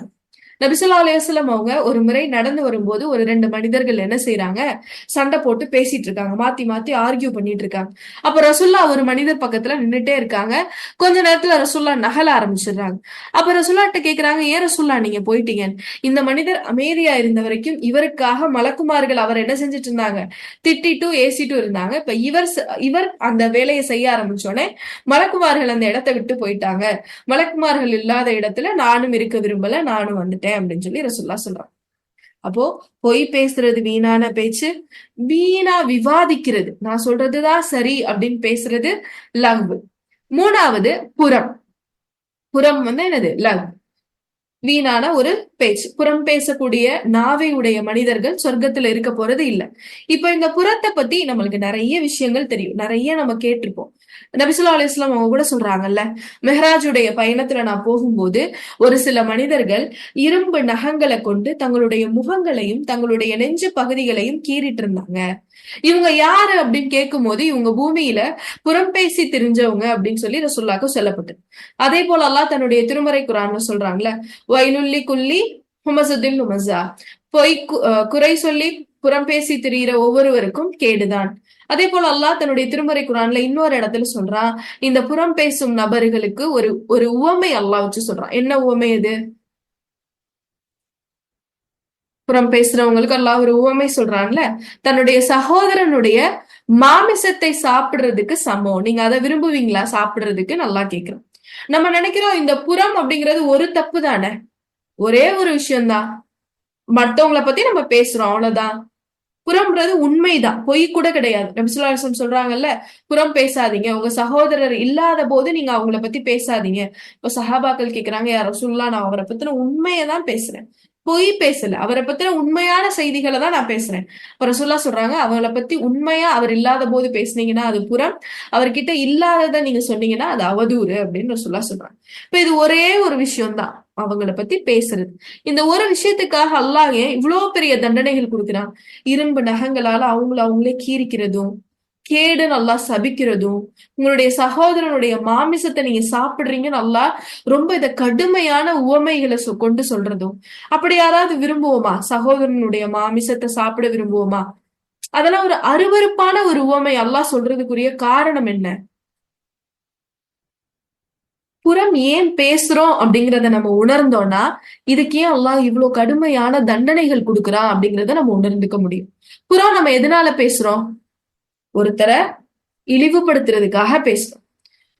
நபி ஸல்லல்லாஹு அலைஹி வஸல்லம் அவங்க ஒரு முறை நடந்து வரும்போது ஒரு ரெண்டு மனிதர்கள் என்ன செய்யறாங்க, சண்டை போட்டு பேசிட்டு இருக்காங்க, மாத்தி மாத்தி ஆர்கியூ பண்ணிட்டு இருக்காங்க. அப்ப ரசூல்லா ஒரு மனிதர் பக்கத்துல நின்னுட்டே இருக்காங்க. கொஞ்ச நேரத்துல ரசூல்லா நகல ஆரம்பிச்சிடுறாங்க. அப்ப ரசூல்லாட்ட கேக்குறாங்க, ஏன் ரசூல்லா நீங்க போயிட்டீங்க? இந்த மனிதர் அமைதியா இருந்த வரைக்கும் இவருக்காக மலக்குமார்கள் அவர் என்ன செஞ்சுட்டு இருந்தாங்க, திட்டிட்டும் ஏசிட்டும் இருந்தாங்க. இப்ப இவர் அந்த வேலையை செய்ய ஆரம்பிச்சோடனே மலக்குமார்கள் அந்த இடத்தை விட்டு போயிட்டாங்க. மலக்குமார்கள் இல்லாத இடத்துல நானும் இருக்க விரும்பல, நானும் வந்துட்டேன் அப்படின்னு சொல்லி ரசூல்லா சொல்றாங்க. அப்போ பொய் பேசுறது வீணான பேச்சு, வீணா விவாதிக்கிறது, நான் சொல்றதுதான் சரி அப்படின்னு பேசுறது லவ். மூணாவது புறம். புறம் என்னது? லவ். வீணான ஒரு பேச்சு. புறம் பேசக்கூடிய நாவை உடைய மனிதர்கள் சொர்க்கத்துல இருக்க போறது இல்ல. இப்ப இந்த புறத்தை பத்தி நம்மளுக்கு நிறைய விஷயங்கள் தெரியும், நிறைய நம்ம கேட்டிருப்போம். நபி ஸல்லல்லாஹு அலைஹி வஸல்லம் அவங்க கூட சொல்றாங்கல்ல, மெஹராஜுடைய பயணத்துல நான் போகும்போது ஒரு சில மனிதர்கள் இரும்பு நகங்களை கொண்டு தங்களுடைய முகங்களையும் தங்களுடைய நெஞ்சு பகுதிகளையும் கீறிட்டு இருந்தாங்க. இவங்க யாரு அப்படின்னு கேட்கும் போது இவங்க பூமியில புறம் பேசி தெரிஞ்சவங்க அப்படின்னு சொல்லி ரசூலுல்லாஹ்க்கு சொல்லப்பட்டு. அதே போல அல்லாஹ் தன்னுடைய திருமறை குர்ஆன்ல சொல்றாங்கல்ல, வைலுல்லி குல்லி ஹுமஸதின் லுமஸா, குறை சொல்லி புறம் பேசி திரியிற ஒவ்வொருவருக்கும் கேடுதான். அதே போல அல்லாஹ் தன்னுடைய திருமறை குர்ஆன்ல இன்னொரு இடத்துல சொல்றான், இந்த புறம் பேசும் நபர்களுக்கு ஒரு ஒரு உவமை அல்லாஹ் வச்சு சொல்றான். என்ன உவமை அது? புறம் பேசுறவங்களுக்கு அல்லாஹ் ஒரு உவமை சொல்றான்ல, தன்னுடைய சகோதரனுடைய மாமிசத்தை சாப்பிடுறதுக்கு சமம். நீங்க அதை விரும்புவீங்களா சாப்பிடுறதுக்கு? நல்லா கேக்குறோம். நம்ம நினைக்கிறோம் இந்த புறம் அப்படிங்கிறது ஒரு தப்பு தானே, ஒரே ஒரு விஷயம்தான், மத்தவங்கள பத்தி நம்ம பேசுறோம் அவ்வளவுதான். புறம்ன்றது உண்மைதான், பொய் கூட கிடையாது. நபி ஸல்லல்லாஹு அலைஹி வஸல்லம் சொல்றாங்கல்ல, புறம் பேசாதீங்க, உங்க சகோதரர் இல்லாத போது நீங்க அவங்கள பத்தி பேசாதீங்க. இப்ப சஹாபாக்கள் கேக்குறாங்க, யா ரசூலுல்லாஹ் நான் அவரை பத்தின உண்மையை தான் பேசுறேன், பொய் பேசல, அவரை பத்தின உண்மையான செய்திகளை தான் நான் பேசுறேன். இப்ப ரசூலுல்லாஹ் சொல்றாங்க, அவங்கள பத்தி உண்மையா அவர் இல்லாத போது பேசுனீங்கன்னா அது புறம், அவர்கிட்ட இல்லாததை நீங்க சொன்னீங்கன்னா அது அவதூறு அப்படின்னு ரசூலுல்லாஹ் சொல்றாங்க. இப்ப இது ஒரே ஒரு விஷயம்தான், அவங்கள பத்தி பேசுறது. இந்த ஒரு விஷயத்துக்காக அல்லாஹ் ஏன் இவ்வளவு பெரிய தண்டனைகள் கொடுக்கிறான்? இரும்பு நகங்களால அவங்களே கீறிக்கிறதும், கேடு நல்லா சபிக்கிறதும், உங்களுடைய சகோதரனுடைய மாமிசத்தை நீங்க சாப்பிடுறீங்கன்னு அல்லாஹ் ரொம்ப இத கடுமையான உவமைகளை கொண்டு சொல்றதும். அப்படி யாராவது விரும்புவோமா? சகோதரனுடைய மாமிசத்தை சாப்பிட விரும்புவோமா? அதெல்லாம் ஒரு அருவருப்பான ஒரு உவமை. அல்லாஹ் சொல்றதுக்குரிய காரணம் என்ன? புறம் ஏன் பேசுறோம் அப்படிங்கறத நம்ம உணர்ந்தோம்னா, இதுக்கு ஏன் அல்லாஹ் இவ்வளவு கடுமையான தண்டனைகள் கொடுக்குறான் அப்படிங்கறத நம்ம உணர்ந்துக்க முடியும். புறம் நம்ம எதனால பேசுறோம்? ஒருத்தரை இழிவுபடுத்துறதுக்காக பேசுறோம்.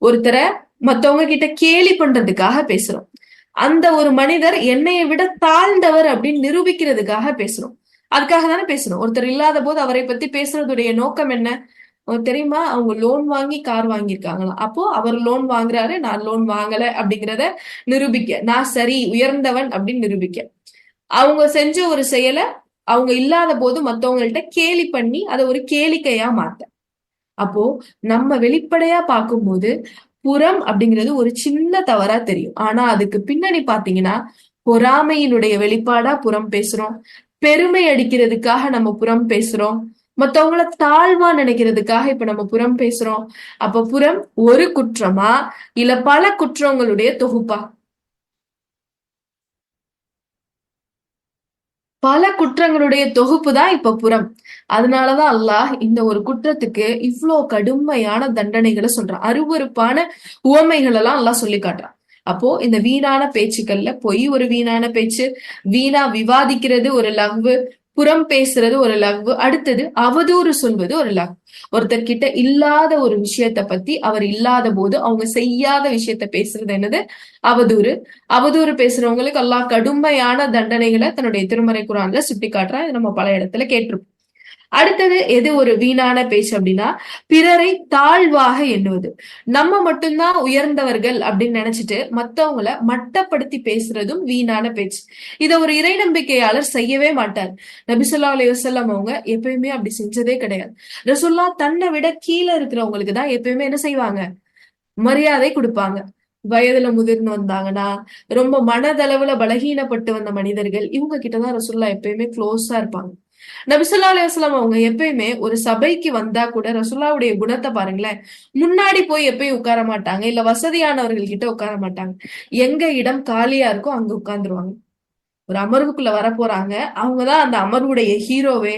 ஒருத்தரை மத்தவங்க கிட்ட கேலி பண்றதுக்காக பேசுறோம். அந்த ஒரு மனிதர் என்னைய விட தாழ்ந்தவர் அப்படின்னு நிரூபிக்கிறதுக்காக பேசுறோம். அதுக்காக தானே பேசுறோம். ஒருத்தர் இல்லாத போது அவரை பத்தி பேசுறதுடைய நோக்கம் என்ன? தெரியுமா? அவங்க லோன் வாங்கி கார் வாங்கியிருக்காங்களாம். அப்போ அவர் லோன் வாங்குறாரு, நான் லோன் வாங்கல அப்படிங்கிறத நிரூபிக்க, நான் சரி உயர்ந்தவன் அப்படின்னு நிரூபிக்க. அவங்க செஞ்ச ஒரு செயலை அவங்க இல்லாத போது மத்தவங்கள்ட்ட கேலி பண்ணி அதை ஒரு கேளிக்கையா மாத்த. அப்போ நம்ம வெளிப்படையா பார்க்கும்போது புறம் அப்படிங்கிறது ஒரு சின்ன தவறா தெரியும். ஆனா அதுக்கு பின்னாடி பாத்தீங்கன்னா பொறாமையினுடைய வெளிப்பாடா புறம் பேசுறோம். பெருமை அடிக்கிறதுக்காக நம்ம புறம் பேசுறோம். மத்தவங்கள தாழ்வா நினைக்கிறதுக்காக இப்ப நம்ம புறம் பேசுறோம். அப்ப புறம் ஒரு குற்றமா இல்ல பல குற்றங்களுடைய தொகுப்பா? பல குற்றங்களுடைய தொகுப்பு தான் இப்ப புறம். அதனாலதான் அல்லாஹ் இந்த ஒரு குற்றத்துக்கு இவ்வளோ கடுமையான தண்டனைகளை சொல்றான். அருவருப்பான உவமைகள் எல்லாம் அல்லாஹ் சொல்லி காட்டுறான். அப்போ இந்த வீணான பேச்சுக்கள்ல பொய் ஒரு வீணான பேச்சு, வீணா விவாதிக்கிறது ஒரு லவ்வு, புறம் பேசுறது ஒரு லவ்வு, அடுத்தது அவதூறு சொல்வது ஒரு லவ். ஒருத்தர்கிட்ட இல்லாத ஒரு விஷயத்த பத்தி அவர் இல்லாத போது அவங்க செய்யாத விஷயத்த பேசுறது என்னது? அவதூறு. அவதூறு பேசுறவங்களுக்கு அல்லாஹ் கடுமையான தண்டனைகளை தன்னுடைய திருமறை குரான்ல சுட்டி காட்டுறான். இது நம்ம பல இடத்துல கேட்டிருப்போம். அடுத்தது எது ஒரு வீணான பேச்சு அப்படின்னா பிறரை தாழ்வாக எண்ணுவது. நம்ம மட்டும்தான் உயர்ந்தவர்கள் அப்படின்னு நினைச்சிட்டு மத்தவங்கள மட்டப்படுத்தி பேசுறதும் வீணான பேச்சு. இத ஒரு இறை நம்பிக்கையாளர் செய்யவே மாட்டார். நபி ஸல்லல்லாஹு அலைஹி வஸல்லம் அவங்க எப்பயுமே அப்படி செஞ்சதே கிடையாது. ரசூல்லா தன்னை விட கீழே இருக்கிறவங்களுக்கு தான் எப்பயுமே என்ன செய்வாங்க? மரியாதை கொடுப்பாங்க. வயதுல முதிர்ந்து வந்தாங்கன்னா, ரொம்ப மனதளவுல பலகீனப்பட்டு வந்த மனிதர்கள், இவங்க கிட்டதான் ரசூலுல்லாஹ் எப்பயுமே க்ளோஸா இருப்பாங்க. நபி ஸல்லல்லாஹு அலைஹி வஸல்லம் அவங்க எப்பயுமே ஒரு சபைக்கு வந்தா கூட ரசூலுல்லாஹ்வுடைய குணத்தை பாருங்களேன். முன்னாடி போய் எப்பயும் உட்கார மாட்டாங்க. இல்ல வசதியானவர்கள் கிட்ட உட்கார மாட்டாங்க. எங்க இடம் காலியா இருக்கோ அங்க உட்கார்ந்துருவாங்க. ஒரு அமர்வுக்குள்ள வரப்போறாங்க. அவங்கதான் அந்த அமர்வுடைய ஹீரோவே.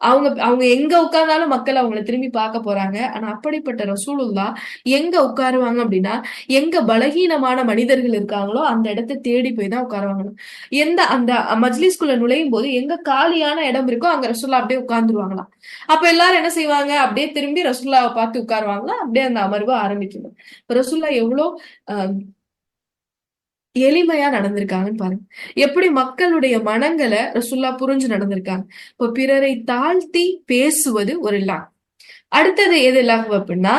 அவங்க அவங்க எங்க உட்கார்ந்தாலும் மக்கள் அவங்கள திரும்பி பார்க்க போறாங்க. ஆனா அப்படிப்பட்ட ரசூலுல்லாஹ் எங்க உட்காருவாங்க அப்படின்னா, எங்க பலகீனமான மனிதர்கள் இருக்காங்களோ அந்த இடத்தை தேடி போய் தான் உட்காருவாங்க. எந்த அந்த மஜ்லிஸ்குள்ள நுழையும் போது எங்க காலியான இடம் இருக்கோ அங்க ரசூல்லா அப்படியே உட்கார்ந்துருவாங்களாம். அப்ப எல்லாரும் என்ன செய்வாங்க? அப்படியே திரும்பி ரசூல்லாவை பார்த்து உட்காருவாங்களா, அப்படியே அந்த அமர்வு ஆரம்பிக்கணும். ரசூல்லா எவ்வளோ அஹ், எளிமையா நடந்திருக்காங்கன்னு பாருங்க. எப்படி மக்களுடைய மனங்களை ரசூல்லா புரிஞ்சு நடந்திருக்காங்க. இப்போ பிறரை தாழ்த்தி பேசுவது ஒரு லா. அடுத்தது எது லஹ்வ் அப்படின்னா,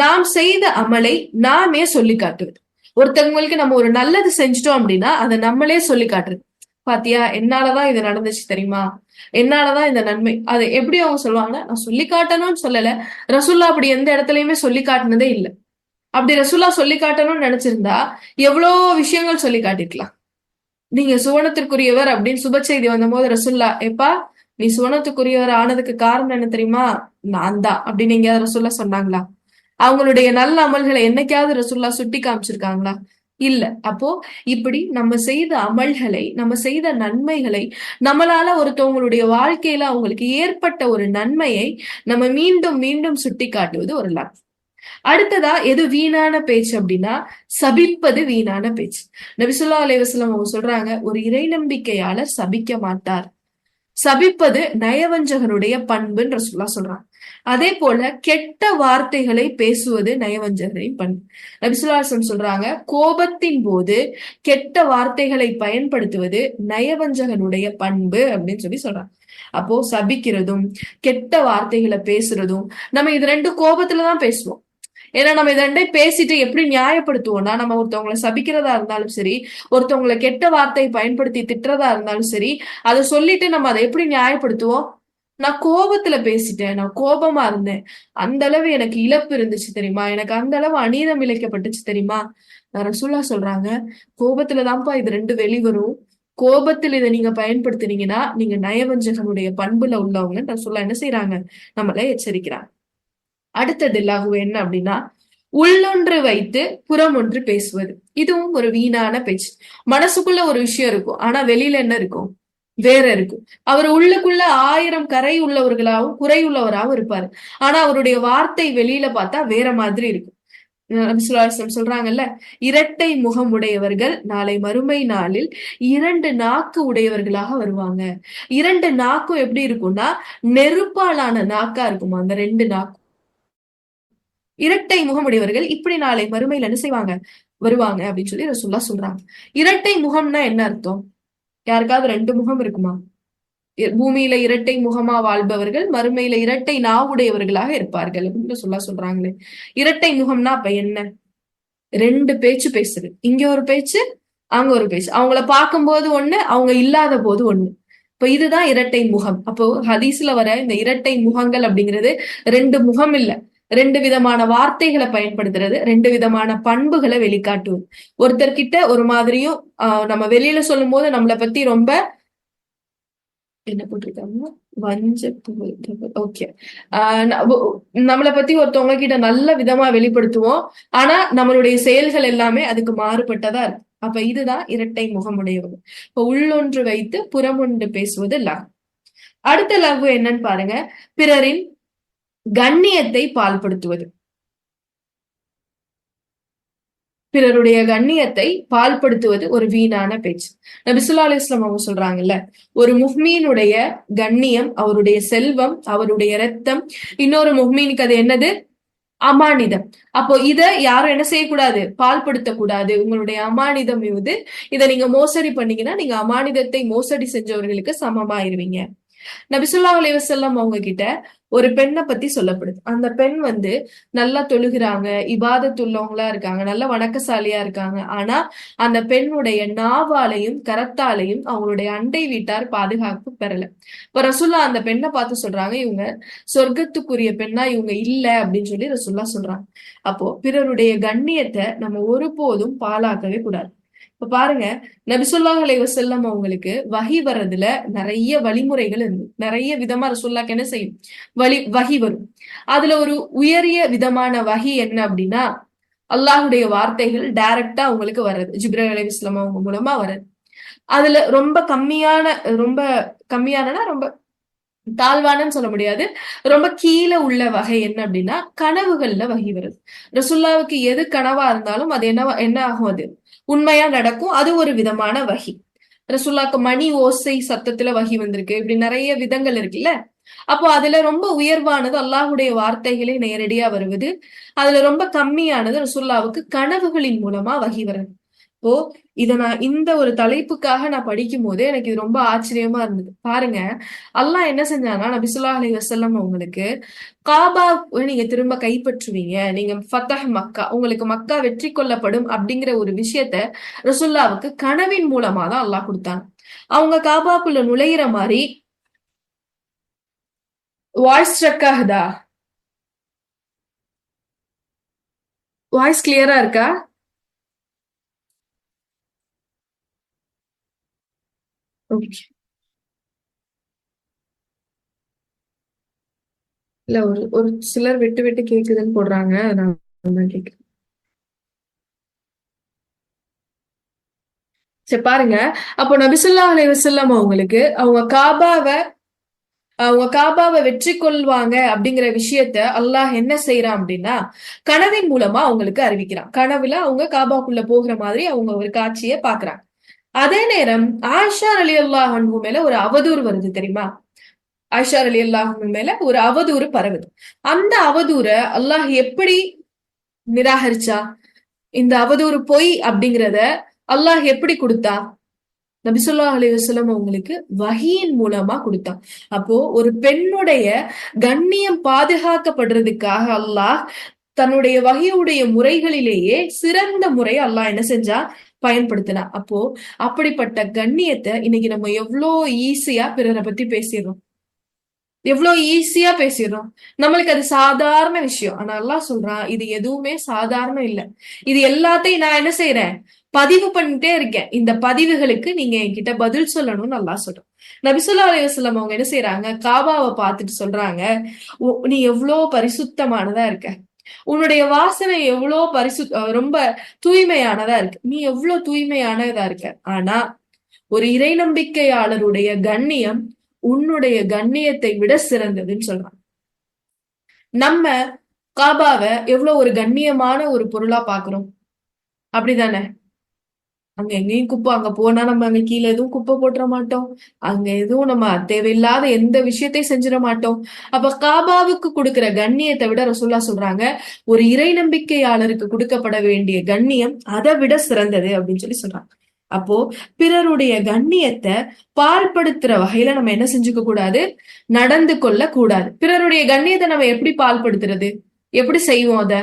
நாம் செய்த அமலை நாமே சொல்லி காட்டுவது. ஒருத்தவங்களுக்கு நம்ம ஒரு நல்லது செஞ்சுட்டோம் அப்படின்னா அதை நம்மளே சொல்லி காட்டுறது. பாத்தியா, என்னாலதான் இது நடந்துச்சு தெரியுமா, என்னாலதான் இந்த நன்மை. அதை எப்படி அவங்க சொல்லுவாங்கன்னா, நான் சொல்லி காட்டணும்னு சொல்லல, ரசூல்லா அப்படி எந்த இடத்துலயுமே சொல்லி காட்டினதே இல்லை. அப்படி ரசூல்லா சொல்லி காட்டணும்னு நினைச்சிருந்தா எவ்வளோ விஷயங்கள் சொல்லி காட்டிருக்கலாம். நீங்க சுவனத்திற்குரியவர் அப்படின்னு சுப செய்தி வந்த போது ரசுல்லா, எப்பா நீ சுவனத்துக்குரியவர் ஆனதுக்கு காரணம் என்ன தெரியுமா? நான் தான் அப்படின்னு எங்கேயாவது ரசுல்லா சொன்னாங்களா? அவங்களுடைய நல்ல அமல்களை என்னைக்காவது ரசுல்லா சுட்டி காமிச்சிருக்காங்களா? இல்ல. அப்போ இப்படி நம்ம செய்த அமல்களை, நம்ம செய்த நன்மைகளை, நம்மளால ஒருத்தவங்களுடைய வாழ்க்கையில அவங்களுக்கு ஏற்பட்ட ஒரு நன்மையை நம்ம மீண்டும் மீண்டும் சுட்டி காட்டுவது ஒரு லக். அடுத்ததா எது வீணான பேச்சு அப்படின்னா சபிப்பது வீணான பேச்சு. நபி ஸல்லல்லாஹு அலைஹி வஸல்லம் அவங்க சொல்றாங்க, ஒரு இறை நம்பிக்கையாளர் சபிக்க மாட்டார். சபிப்பது நயவஞ்சகனுடைய பண்புன்னு ரசூலுல்லாஹ் சொல்றாங்க. அதே போல கெட்ட வார்த்தைகளை பேசுவது நயவஞ்சகரின் பண்பு. நபி ஸல்லல்லாஹு அலைஹி வஸல்லம் சொல்றாங்க, கோபத்தின் போது கெட்ட வார்த்தைகளை பயன்படுத்துவது நயவஞ்சகனுடைய பண்பு அப்படின்னு சொல்லி சொல்றாங்க. அப்போ சபிக்கிறதும் கெட்ட வார்த்தைகளை பேசுறதும், நம்ம இது ரெண்டு கோபத்துலதான் பேசுவோம். ஏன்னா நம்ம இதை ரெண்டையும் பேசிட்டு எப்படி நியாயப்படுத்துவோம்னா, நம்ம ஒருத்தவங்களை சபிக்கிறதா இருந்தாலும் சரி, ஒருத்தவங்களை கெட்ட வார்த்தை பயன்படுத்தி திட்டுறதா இருந்தாலும் சரி, அதை சொல்லிட்டு நம்ம அதை எப்படி நியாயப்படுத்துவோம்? நான் கோபத்துல பேசிட்டேன், நான் கோபமா இருந்தேன், அந்த அளவு எனக்கு இழப்பு இருந்துச்சு தெரியுமா, எனக்கு அந்த அளவு அநீதம் இழைக்கப்பட்டுச்சு தெரியுமா. ரசூலுல்லாஹ் சொல்றாங்க, கோபத்துலதான்ப்பா இது ரெண்டு வெளிவரும். கோபத்தில் இதை நீங்க பயன்படுத்தினீங்கன்னா நீங்க நயவஞ்சகனுடைய பண்புல உள்ளவங்க ரசூலுல்லாஹ் என்ன செய்யறாங்க? நம்மள எச்சரிக்கிறாங்க. அடுத்தது லகு என்ன அப்படின்னா, உள்ளொன்று வைத்து புறம் ஒன்று பேசுவது. இதுவும் ஒரு வீணான பேச்சு. மனசுக்குள்ள ஒரு விஷயம் இருக்கும், ஆனா வெளியில என்ன இருக்கும்? வேற இருக்கும். அவர் உள்ளுக்குள்ள 1000 கரை உள்ளவர்களாகவும் குறை உள்ளவராகவும் இருப்பாரு. ஆனா அவருடைய வார்த்தை வெளியில பார்த்தா வேற மாதிரி இருக்கும். நபி ஸல்லல்லாஹு அலைஹி வஸல்லம் சொல்றாங்கல்ல, இரட்டை முகம் உடையவர்கள் நாளை மறுமை நாளில் 2 நாக்கு உடையவர்களாக வருவாங்க. 2 நாக்கும் எப்படி இருக்கும்னா நெருப்பாலான நாக்கா இருக்குமா அந்த 2 நாக்கும். இரட்டை முகமுடையவர்கள் இப்படி நாளை மறுமையில என்ன செய்வாங்க, வருவாங்க அப்படின்னு சொல்லி ரசூலுல்லாஹ் சொல்றாங்க. இரட்டை முகம்னா என்ன அர்த்தம்? யாருக்காவது 2 முகம் இருக்குமா? பூமியில இரட்டை முகமா வாழ்பவர்கள் மறுமையில இரட்டை நாவுடையவர்களாக இருப்பார்கள் அப்படின்னு சொல்றாங்களே. இரட்டை முகம்னா அப்ப என்ன? 2 பேச்சு பேசுது. இங்க ஒரு பேச்சு, அங்க ஒரு பேச்சு. அவங்கள பார்க்கும்போது ஒண்ணு, அவங்க இல்லாத போது ஒண்ணு. இப்ப இதுதான் இரட்டை முகம். அப்போ ஹதீஸ்ல வர இந்த இரட்டை முகங்கள் அப்படிங்கிறது 2 முகம் இல்ல, 2 விதமான வார்த்தைகளை பயன்படுத்துறது, 2 விதமான பண்புகளை வெளிக்காட்டுவது. ஒருத்தர்கிட்ட ஒரு மாதிரியும் நம்ம வெளியில சொல்லும் போது நம்மளை பத்தி ரொம்ப என்ன போட்டிருக்காங்க, ஓகே, நம்மளை பத்தி ஒருத்தவங்க கிட்ட நல்ல விதமா வெளிப்படுத்துவோம். ஆனா நம்மளுடைய செயல்கள் எல்லாமே அதுக்கு மாறுபட்டதா இருக்கு. அப்ப இதுதான் இரட்டை முகமுடையவங்க. இப்ப உள்ளொன்று வைத்து புறமொன்று பேசுவது லவ். அடுத்த லவ் என்னன்னு பாருங்க, பிறரின் கண்ணியத்தை பால்படுத்துவது. பிறருடைய கண்ணியத்தை பால்படுத்துவது ஒரு வீணான பேச்சு. நபி ஸல்லல்லாஹு அலைஹி வஸல்லம் அவங்க சொல்றாங்கல்ல, ஒரு முஃமினுடைய கண்ணியம், அவருடைய செல்வம், அவருடைய இரத்தம், இன்னொரு முஃமினுக்கு அது என்னது, அமானிதம். அப்போ இத யாரும் என்ன செய்யக்கூடாது, பால்படுத்தக்கூடாது. உங்களுடைய அமானிதம் இது. இதை நீங்க மோசடி பண்ணீங்கன்னா நீங்க அமானிதத்தை மோசடி செஞ்சவர்களுக்கு சமமாயிருவீங்க. நபி ஸல்லல்லாஹு அலைஹி வஸல்லம் அவங்க கிட்ட ஒரு பெண்ணை பத்தி சொல்லப்படுது. அந்த பெண் நல்லா தொழுகிறாங்க, இபாதத்துள்ளவங்களா இருக்காங்க, நல்ல வணக்கசாலியா இருக்காங்க. ஆனா அந்த பெண்ணுடைய நாவாலையும் கரத்தாலையும் அவங்களுடைய அண்டை வீட்டார் பாதுகாப்பு பெறல. இப்ப ரசூல்லா அந்த பெண்ணை பார்த்து சொல்றாங்க, இவங்க சொர்க்கத்துக்குரிய பெண்ணா இவங்க இல்ல அப்படின்னு சொல்லி ரசூல்லா சொல்றாங்க. அப்போ பிறருடைய கண்ணியத்தை நம்ம ஒருபோதும் பாழாக்கவே கூடாது. இப்ப பாருங்க, நபி ஸல்லல்லாஹு அலைஹி வஸல்லம் அவங்களுக்கு வஹி வர்றதுல நிறைய வழிமுறைகள் இருந்து, நிறைய விதமா ரசூலுல்லாஹ்க்கு என்ன செய்யும், வஹி வரும். அதுல ஒரு உயரிய விதமான வஹி என்ன அப்படின்னா, அல்லாஹுடைய வார்த்தைகள் டைரக்டா அவங்களுக்கு வர்றது, ஜிப்ரீல் அலைஹிஸ்ஸலாம் அவங்க மூலமா வர்றது. அதுல ரொம்ப கம்மியானனா ரொம்ப தாழ்வானன்னு சொல்ல முடியாது, ரொம்ப கீழே உள்ள வகை என்ன அப்படின்னா கனவுகள்ல வகி வருது. ரசூலுல்லாஹ்வுக்கு எது கனவா இருந்தாலும் அது என்ன ஆகும், அது உண்மையா நடக்கும். அது ஒரு விதமான வகி. ரசூலுல்லாஹ்க்கு மணி ஓசை சத்தத்துல வகி வந்திருக்கு. இப்படி நிறைய விதங்கள் இருக்குல்ல. அப்போ அதுல ரொம்ப உயர்வானது அல்லாஹுடைய வார்த்தைகளே நேரடியா வருவது. அதுல ரொம்ப கம்மியானது ரசூலுல்லாஹ்வுக்கு கனவுகளின் மூலமா வகி வருது. இப்போ நான் இந்த ஒரு தலைப்புக்காக நான் படிக்கும் போதே எனக்கு இது ரொம்ப ஆச்சரியமா இருந்தது. பாருங்க, அல்லாஹ் என்ன செஞ்சாங்கன்னா, நபி ஸல்லல்லாஹு அலைஹி வஸல்லம் உங்களுக்கு காபா நீங்க திரும்ப கைப்பற்றுவீங்க, நீங்க ஃபதஹ் மக்கா, உங்களுக்கு மக்கா வெற்றி கொள்ளப்படும் அப்படிங்கிற ஒரு விஷயத்த ரசூலுல்லாஹ்வுக்கு கனவின் மூலமா தான் அல்லாஹ் கொடுத்தாங்க. அவங்க காபாக்குள்ள நுழையிற மாதிரி வாய்ஸ் ஸ்ட்ரக் ஆகுதா? வாய்ஸ் கிளியரா இருக்கா? ஓகே. இல்ல, ஒரு ஒரு சிலர் விட்டு விட்டு கேக்குதுன்னு போடுறாங்க. நான் கேக்குறேன். சரி பாருங்க, அப்போ நபி ஸல்லல்லாஹு அலைஹி வஸல்லம் அவங்களுக்கு அவங்க காபாவை வெற்றி கொள்வாங்க அப்படிங்கிற விஷயத்த அல்லாஹ் என்ன செய்யறான் அப்படின்னா கனவின் மூலமா அவங்களுக்கு அறிவிக்கிறான். கனவுல அவங்க காபாக்குள்ள போகிற மாதிரி அவங்க ஒரு காட்சியை பாக்குறாங்க. அதே நேரம் ஆயிஷா ரலியல்லாஹு அன்ஹு மேல ஒரு அவதூறு வருது தெரியுமா? ஆயிஷா ரலியல்லாஹு அன்ஹு மேல ஒரு அவதூறு பரவுது. அந்த அவதூறை அல்லாஹ் எப்படி நிராகரிச்சா? இந்த அவதூறு பொய் அப்படிங்கிறத அல்லாஹ் எப்படி கொடுத்தா? நபி ஸல்லல்லாஹு அலைஹி வஸல்லம் அவங்களுக்கு வஹியின் மூலமா கொடுத்தான். அப்போ ஒரு பெண்ணுடைய கண்ணியம் பாதுகாக்கப்படுறதுக்காக அல்லாஹ் தன்னுடைய வஹியுடைய முறைகளிலேயே சிறந்த முறை அல்லாஹ் என்ன செஞ்சா, பயன்படுத்தினா. அப்போ அப்படிப்பட்ட கண்ணியத்தை இன்னைக்கு நம்ம எவ்வளோ ஈஸியா பிறரை பத்தி பேசிடுறோம், எவ்வளவு ஈஸியா பேசிடுறோம். நம்மளுக்கு அது சாதாரண விஷயம். ஆனா அல்லாஹ் சொல்றான், இது எதுவுமே சாதாரணம் இல்ல. இது எல்லாத்தையும் நான் என்ன செய்யறேன், பதிவு பண்ணிட்டே இருக்கேன். இந்த பதிவுகளுக்கு நீங்க என்கிட்ட பதில் சொல்லணும்னு அல்லாஹ் சொல்றான். நபி ஸல்லல்லாஹு அலைஹி வஸல்லம் அவங்க என்ன செய்யறாங்க, காபாவை பார்த்துட்டு சொல்றாங்க, நீ எவ்வளோ பரிசுத்தமானதா இருக்க, உன்னுடைய வாசனை எவ்வளோ ரொம்ப தூய்மையானதா இருக்கு, நீ எவ்வளவு தூய்மையானதா இருக்க. ஆனா ஒரு இறை நம்பிக்கையாளருடைய கண்ணியம் உன்னுடைய கண்ணியத்தை விட சிறந்ததுன்னு சொல்றான். நம்ம காபாவை எவ்வளவு ஒரு கண்ணியமான ஒரு பொருளா பாக்குறோம், அப்படிதானே? அங்க எங்கேயும் குப்பை, அங்க போனா நம்ம அங்க கீழே எதுவும் குப்பை போட்டுற மாட்டோம். அங்க எதுவும் நம்ம தேவையில்லாத எந்த விஷயத்தையும் செஞ்சிட மாட்டோம். அப்ப காபாவுக்கு கொடுக்கிற கண்ணியத்தை விட ரசூல்லா சொல்றாங்க, ஒரு இறை நம்பிக்கையாளருக்கு கொடுக்கப்பட வேண்டிய கண்ணியம் அதை விட சிறந்தது அப்படின்னு சொல்லி சொல்றாங்க. அப்போ பிறருடைய கண்ணியத்தை பால்படுத்துற வகையில நம்ம என்ன செஞ்சுக்க கூடாது, நடந்து கொள்ள கூடாது. பிறருடைய கண்ணியத்தை நம்ம எப்படி பால்படுத்துறது, எப்படி செய்வோம் அத?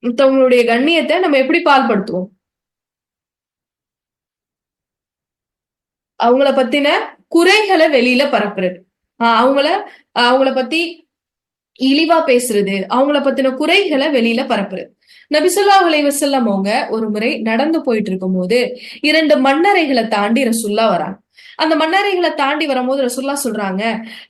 மத்தவங்களுடைய கண்ணியத்தை நம்ம எப்படி பால்படுத்துவோம்? அவங்கள பத்தின குறைகளை வெளியில பரப்புறது. அவங்கள அவங்கள பத்தி இழிவா பேசுறது, அவங்கள பத்தின குறைகளை வெளியில பரப்புறது. நபி ஸல்லல்லாஹு அலைஹி வஸல்லம் அவங்க ஒரு முறை நடந்து போயிட்டு இருக்கும்போது 2 மண்ணறைகளை தாண்டி ரசூல்லா வராங்க. அந்த மண்ணறைகளை தாண்டி வரும்போது ரசூல்லா சொல்றாங்க,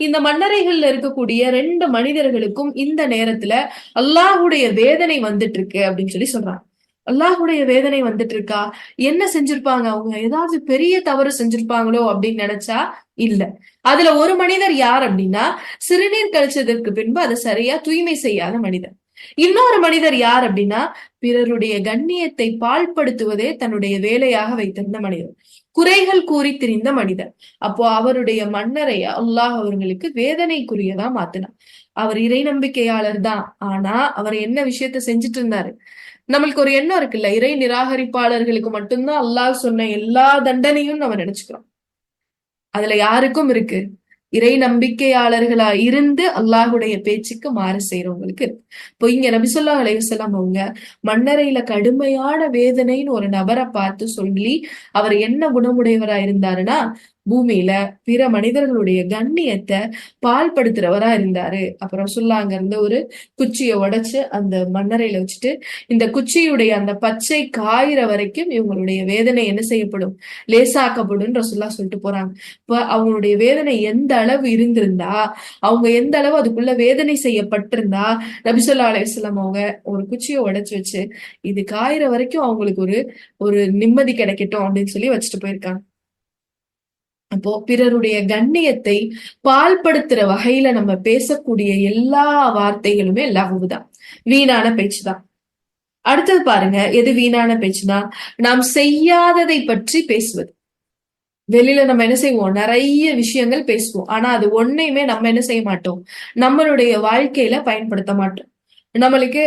இந்த மண்ணறைகள்ல இருக்கக்கூடிய 2 மனிதர்களுக்கும் இந்த நேரத்துல அல்லாஹ்வுடைய வேதனை வந்துட்டு இருக்கு அப்படின்னு சொல்லி சொல்றாங்க. அல்லாஹ்வுடைய வேதனை வந்துட்டு இருக்கா? என்ன செஞ்சிருப்பாங்க அவங்க? ஏதாவது பெரிய தவறு செஞ்சிருப்பாங்களோ அப்படின்னு நினைச்சா இல்ல. அதுல ஒரு மனிதர் யார் அப்படின்னா, சிறுநீர் கழிச்சதற்கு பின்பு அதை சரியா தூய்மை செய்யாத மனிதர். இன்னொரு மனிதர் யார் அப்படின்னா, பிறருடைய கண்ணியத்தை பாழ்படுத்துவதே தன்னுடைய வேலையாக வைத்திருந்த மனிதர். குறைகள் கூறி திரிந்த மனிதர். அப்போ அவருடைய மன்னரைய அல்லாஹ் அவர்களுக்கு வேதனைக்குரியதா மாத்தினார். அவர் இறை நம்பிக்கையாளர் தான். ஆனா அவர் என்ன விஷயத்த செஞ்சுட்டு இருந்தாரு? நம்மளுக்கு ஒரு எண்ணம் இருக்குல்ல, இறை நிராகரிப்பாளர்களுக்கு மட்டும்தான் அல்லாஹ் சொன்ன எல்லா தண்டனையும் நம்ம நினைச்சுக்கிறோம். அதுல யாருக்கும் இருக்கு? இறை நம்பிக்கையாளர்களா இருந்து அல்லாஹுடைய பேச்சுக்கு மாறு செய்யறவங்களுக்கு இருக்கு. இப்போ இங்க நபி ஸல்லல்லாஹு அலைஹி வஸல்லம் அவங்க மண்ணறையில கடுமையான வேதனைன்னு ஒரு நபரை பார்த்து சொல்லி அவர் என்ன குணமுடையவரா இருந்தாருன்னா, பூமியில பிற மனிதர்களுடைய கண்ணியத்தை பால்படுத்துறவரா இருந்தாரு. அப்புறம் சொல்லாங்க இருந்து ஒரு குச்சியை உடைச்சு அந்த மண்ணறையில வச்சுட்டு, இந்த குச்சியுடைய அந்த பச்சை காயிற வரைக்கும் இவங்களுடைய வேதனை என்ன செய்யப்படும், லேசாக்கப்படும் ரசூலுல்லாஹ் சொல்லிட்டு போறாங்க. இப்ப அவங்களுடைய வேதனை எந்த அளவு இருந்திருந்தா, அவங்க எந்த அளவு அதுக்குள்ள வேதனை செய்யப்பட்டிருந்தா, நபி ஸல்லல்லாஹு அலைஹி வஸல்லம் அவங்க ஒரு குச்சியை உடைச்சு வச்சு இது காயிற வரைக்கும் அவங்களுக்கு ஒரு ஒரு நிம்மதி கிடைக்கட்டும் அப்படின்னு சொல்லி வச்சுட்டு போயிருக்காங்க. அப்போ பிறருடைய கண்ணியத்தை பாழ்படுத்துற வகையில நம்ம பேசக்கூடிய எல்லா வார்த்தைகளுமே லகுவுதான், வீணான பேச்சுதான். அடுத்தது பாருங்க, எது வீணான பேச்சுனா, நாம் செய்யாததை பற்றி பேசுவது. வெளியில நம்ம என்ன செய்வோம், நிறைய விஷயங்கள் பேசுவோம். ஆனா அது ஒன்னையுமே நம்ம என்ன செய்ய மாட்டோம், நம்மளுடைய வாழ்க்கையில பயன்படுத்த மாட்டோம். நம்மளுக்கு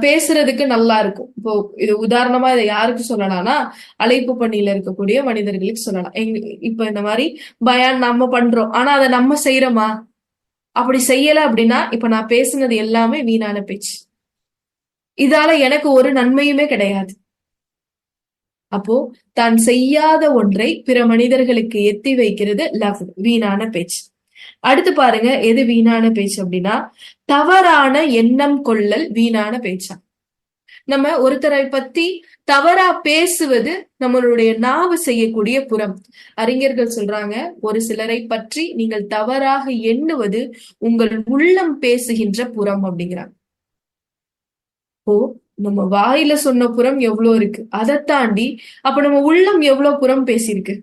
பேசுறதுக்கு நல்லா இருக்கும். இப்போ இது உதாரணமா இதை யாருக்கு சொல்லலாம்னா, அழைப்பு பணியில இருக்கக்கூடிய மனிதர்களுக்கு சொல்லலாம். இப்ப இந்த மாதிரி பயான் நம்ம பண்றோம், ஆனா அதை நம்ம செய்யறோமா? அப்படி செய்யல அப்படின்னா இப்ப நான் பேசுனது எல்லாமே வீணான பேச்சு. இதால எனக்கு ஒரு நன்மையுமே கிடையாது. அப்போ தான் செய்யாத ஒன்றை பிற மனிதர்களுக்கு எத்தி வைக்கிறது லவ், வீணான பேச்சு. அடுத்து பாருங்க, எது வீணான பேச்சு அப்படின்னா, தவறான எண்ணம் கொள்ளல் வீணான பேச்சா. நம்ம ஒருத்தரை பத்தி தவறா பேசுவது நம்மளுடைய நாவு செய்யக்கூடிய புறம். அறிஞர்கள் சொல்றாங்க, ஒரு சிலரை பற்றி நீங்கள் தவறாக எண்ணுவது உங்கள் உள்ளம் பேசுகின்ற புறம் அப்படிங்கிறாங்க. இப்போ நம்ம வாயில சொன்ன புறம் எவ்வளவு இருக்கு, அதை தாண்டி அப்ப நம்ம உள்ளம் எவ்வளவு புறம் பேசியிருக்கு.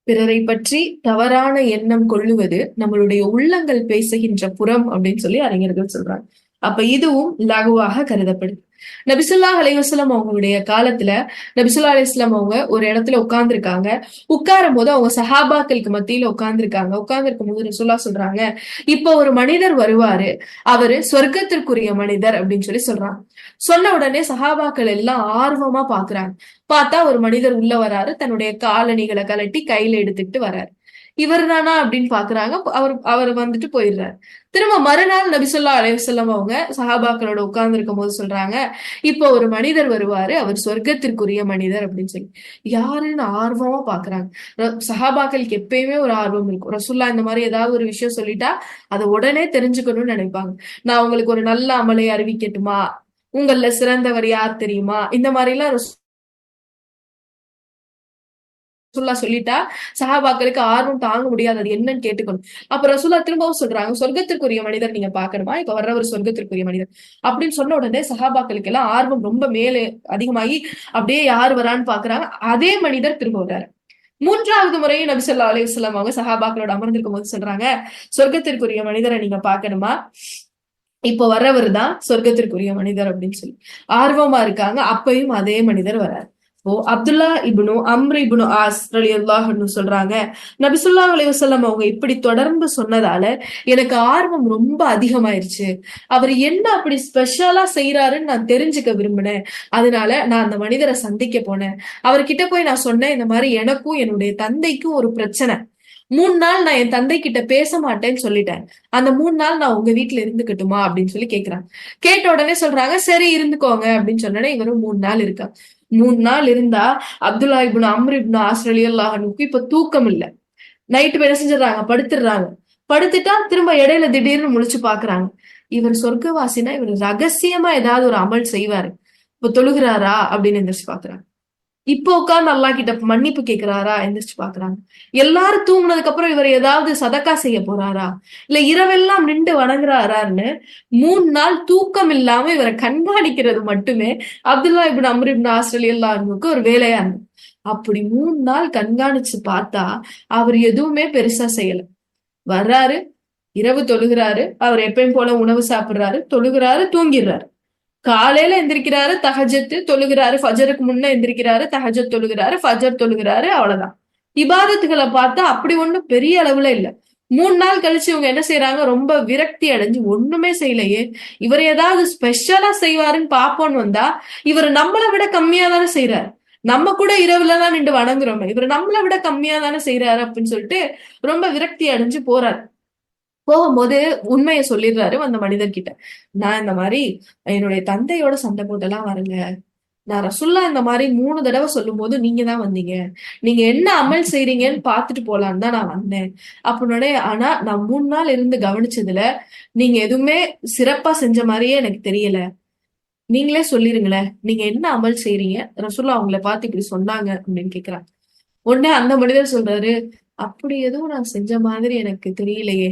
பிறரை பற்றி தவறான எண்ணம் கொள்ளுவது நம்மளுடைய உள்ளங்கள் பேசுகின்ற புறம் அப்படின்னு சொல்லி அறிஞர்கள் சொல்றாங்க. அப்ப இதுவும் லகுவாக கருதப்படுது. நபி ஸல்லல்லாஹு அலைஹி வஸல்லம் அவங்களுடைய காலத்துல நபி ஸல்லல்லாஹு அலைஹி வஸல்லம் அவங்க ஒரு இடத்துல உட்கார்ந்துருக்காங்க. உட்காரும் போது அவங்க சஹாபாக்களுக்கு மத்தியில உட்கார்ந்துருக்காங்க. உட்கார்ந்துருக்கும் போது ரசூலுல்லாஹ் சொல்றாங்க, இப்ப ஒரு மனிதர் வருவாரு, அவரு சொர்க்கத்திற்குரிய மனிதர் அப்படின்னு சொல்லி சொல்றாங்க. சொன்ன உடனே சஹாபாக்கள் எல்லாம் ஆர்வமா பாக்குறாங்க. பார்த்தா ஒரு மனிதர் உள்ள வராரு, தன்னுடைய காலணிகளை கழட்டி கையில எடுத்துக்கிட்டு வராரு. இவர் தானா அப்படின்னு பாக்குறாங்க. அவர் அவர் வந்துட்டு போயிடுறாரு. திரும்ப மறுநாள் நபி ஸல்லல்லாஹு அலைஹி வஸல்லம் அவங்க சஹாபாக்களோட உட்கார்ந்து இருக்கும் போது சொல்றாங்க, இப்போ ஒரு மனிதர் வருவாரு, அவர் சொர்க்கத்திற்குரிய மனிதர் அப்படின்னு சொல்லி. யாருன்னு ஆர்வமா பாக்குறாங்க. சஹாபாக்களுக்கு எப்பயுமே ஒரு ஆர்வம் இருக்கும். ரசூலுல்லாஹ் இந்த மாதிரி ஏதாவது ஒரு விஷயம் சொல்லிட்டா அதை உடனே தெரிஞ்சுக்கணும்னு நினைப்பாங்க. நான் உங்களுக்கு ஒரு நல்ல அமலை அறிவிக்கட்டுமா, உங்கள சிறந்தவர் யார் தெரியுமா, இந்த மாதிரி எல்லாம் ரசூல்லா சொல்லிட்டா சஹாபாக்களுக்கு ஆர்வம் தாங்க முடியாது, அது என்னன்னு கேட்டுக்கணும். அப்ப ரசூல்லா திரும்பவும் சொல்றாங்க, சொர்க்கத்திற்குரிய மனிதர் நீங்க பாக்கணுமா, இப்ப வர்றவர் சொர்க்கத்திற்குரிய மனிதர் அப்படின்னு சொன்ன உடனே சஹாபாக்களுக்கு எல்லாம் ஆர்வம் ரொம்ப மேலே அதிகமாகி அப்படியே யார் வரான்னு பாக்குறாங்க. அதே மனிதர் திரும்ப வர்றாரு. மூன்றாவது முறையும் நபி ஸல்லல்லாஹு அலைஹி வஸல்லம் அவங்க சஹாபாக்களோட அமர்ந்திருக்கும் போது சொல்றாங்க, சொர்க்கத்திற்குரிய மனிதரை நீங்க பாக்கணுமா, இப்போ வர்றவர் தான் சொர்க்கத்திற்குரிய மனிதர் அப்படின்னு சொல்லி ஆர்வமா இருக்காங்க. அப்பயும் அதே மனிதர் வராரு. இப்போ அப்துல்லா இப்னு அம்ர் இப்னு ஆஸ் ரலியல்லாஹு அன்ஹு சொல்றாங்க, நபி ஸல்லல்லாஹு அலைஹி வஸல்லம் அவங்க இப்படி தொடர்ந்து சொன்னதால எனக்கு ஆர்வம் ரொம்ப அதிகமாயிருச்சு. அவர் என்ன அப்படி ஸ்பெஷலா செய்யறாருன்னு நான் தெரிஞ்சுக்க விரும்பினேன். அதனால நான் அந்த மனிதரை சந்திக்க போனேன். அவர்கிட்ட போய் நான் சொன்னேன், இந்த மாதிரி எனக்கும் என்னுடைய தந்தைக்கும் ஒரு பிரச்சனை. 3 நாள் நான் என் தந்தை கிட்ட பேச மாட்டேன்னு சொல்லிட்டேன். அந்த 3 நாள் நான் உங்க வீட்டுல இருந்துக்கட்டுமா அப்படின்னு சொல்லி கேக்குறாங்க. கேட்ட உடனே சொல்றாங்க, சரி இருந்துக்கோங்க அப்படின்னு சொன்னோடனே இவரும் 3 நாள் இருக்கா. 3 நாள் இருந்தா அப்துல்லா இப்னு அம்ர் இப்னு ஆஸ் ரலியல்லாஹு அன்ஹுக்கு இப்ப தூக்கம் இல்ல. நைட்டு என்ன செஞ்சிடறாங்க, படுத்துடுறாங்க. படுத்துட்டா திரும்ப இடையில திடீர்னு முழிச்சு பாக்குறாங்க. இவர் சொர்க்கவாசினா இவர் ரகசியமா ஏதாவது ஒரு அமல் செய்வாரு. இப்ப தொழுகிறாரா அப்படின்னு எந்திரிச்சு பாக்குறாங்க. இப்போ உட்கார்ந்து அல்லாஹ் கிட்ட மன்னிப்பு கேட்கிறாரா எந்திரிச்சு பாக்குறாங்க. எல்லாரும் தூங்குனதுக்கு அப்புறம் இவர் ஏதாவது சதக்கா செய்ய போறாரா, இல்ல இரவெல்லாம் நின்று வணங்குறாரான்னு 3 நாள் தூக்கம் இல்லாம இவரை கண்காணிக்கிறது மட்டுமே அப்துல்லா இப்னு அம்ர் இப்னு ஆஸ் ரலியல்லாஹு அன்ஹுக்கு ஒரு வேலையா இருந்தது. அப்படி 3 நாள் கண்காணிச்சு பார்த்தா அவர் எதுவுமே பெருசா செய்யல. வர்றாரு, இரவு தொழுகிறாரு, அவர் எப்பயும் போல உணவு சாப்பிடுறாரு, தொழுகிறாரு, தூங்கிடுறாரு. காலையில எந்திரிக்கிறாரு, தஹஜ்ஜத் தொழுகிறாரு, ஃபஜருக்கு முன்ன எந்திரிக்கிறாரு, தஹஜ்ஜத் தொழுகிறாரு, ஃபஜர் தொழுகிறாரு, அவ்வளவுதான். இபாதத்துகளை பார்த்தா அப்படி ஒண்ணும் பெரிய அளவுல இல்ல. 3 நாள் கழிச்சு இவங்க என்ன செய்யறாங்க, ரொம்ப விரக்தி அடைஞ்சு ஒண்ணுமே செய்யலையே, இவர் ஏதாவது ஸ்பெஷலா செய்வாருன்னு பாப்போம்னு வந்தா இவர் நம்மளை விட கம்மியா தானே செய்யறாரு. நம்ம கூட இரவுலதான் நின்று வணங்குறோம், இவர் நம்மளை விட கம்மியா தானே செய்யறாரு அப்படின்னு சொல்லிட்டு ரொம்ப விரக்தி அடைஞ்சு போறாரு. போகும்போது உண்மையை சொல்லிடுறாரு அந்த மனிதர்கிட்ட. நான் இந்த மாதிரி என்னுடைய தந்தையோட சண்டை போட்டெல்லாம் வரல. நான் ரசுல்லா இந்த மாதிரி 3 தடவை சொல்லும் போது நீங்க தான் வந்தீங்க. நீங்க என்ன அமல் செய்றீங்கன்னு பாத்துட்டு போலான்னு தான் நான் வந்தேன். அப்படின்னோட ஆனா நான் 3 நாள் இருந்து கவனிச்சதுல நீங்க எதுவுமே சிறப்பா செஞ்ச மாதிரியே எனக்கு தெரியல. நீங்களே சொல்லிருங்களேன், நீங்க என்ன அமல் செய்றீங்க, ரசுல்லா அவங்கள பார்த்து இப்படி சொன்னாங்க அப்படின்னு கேக்குறாங்க. உடனே அந்த மனிதர் சொல்றாரு, அப்படி எதுவும் நான் செஞ்ச மாதிரி எனக்கு தெரியலையே,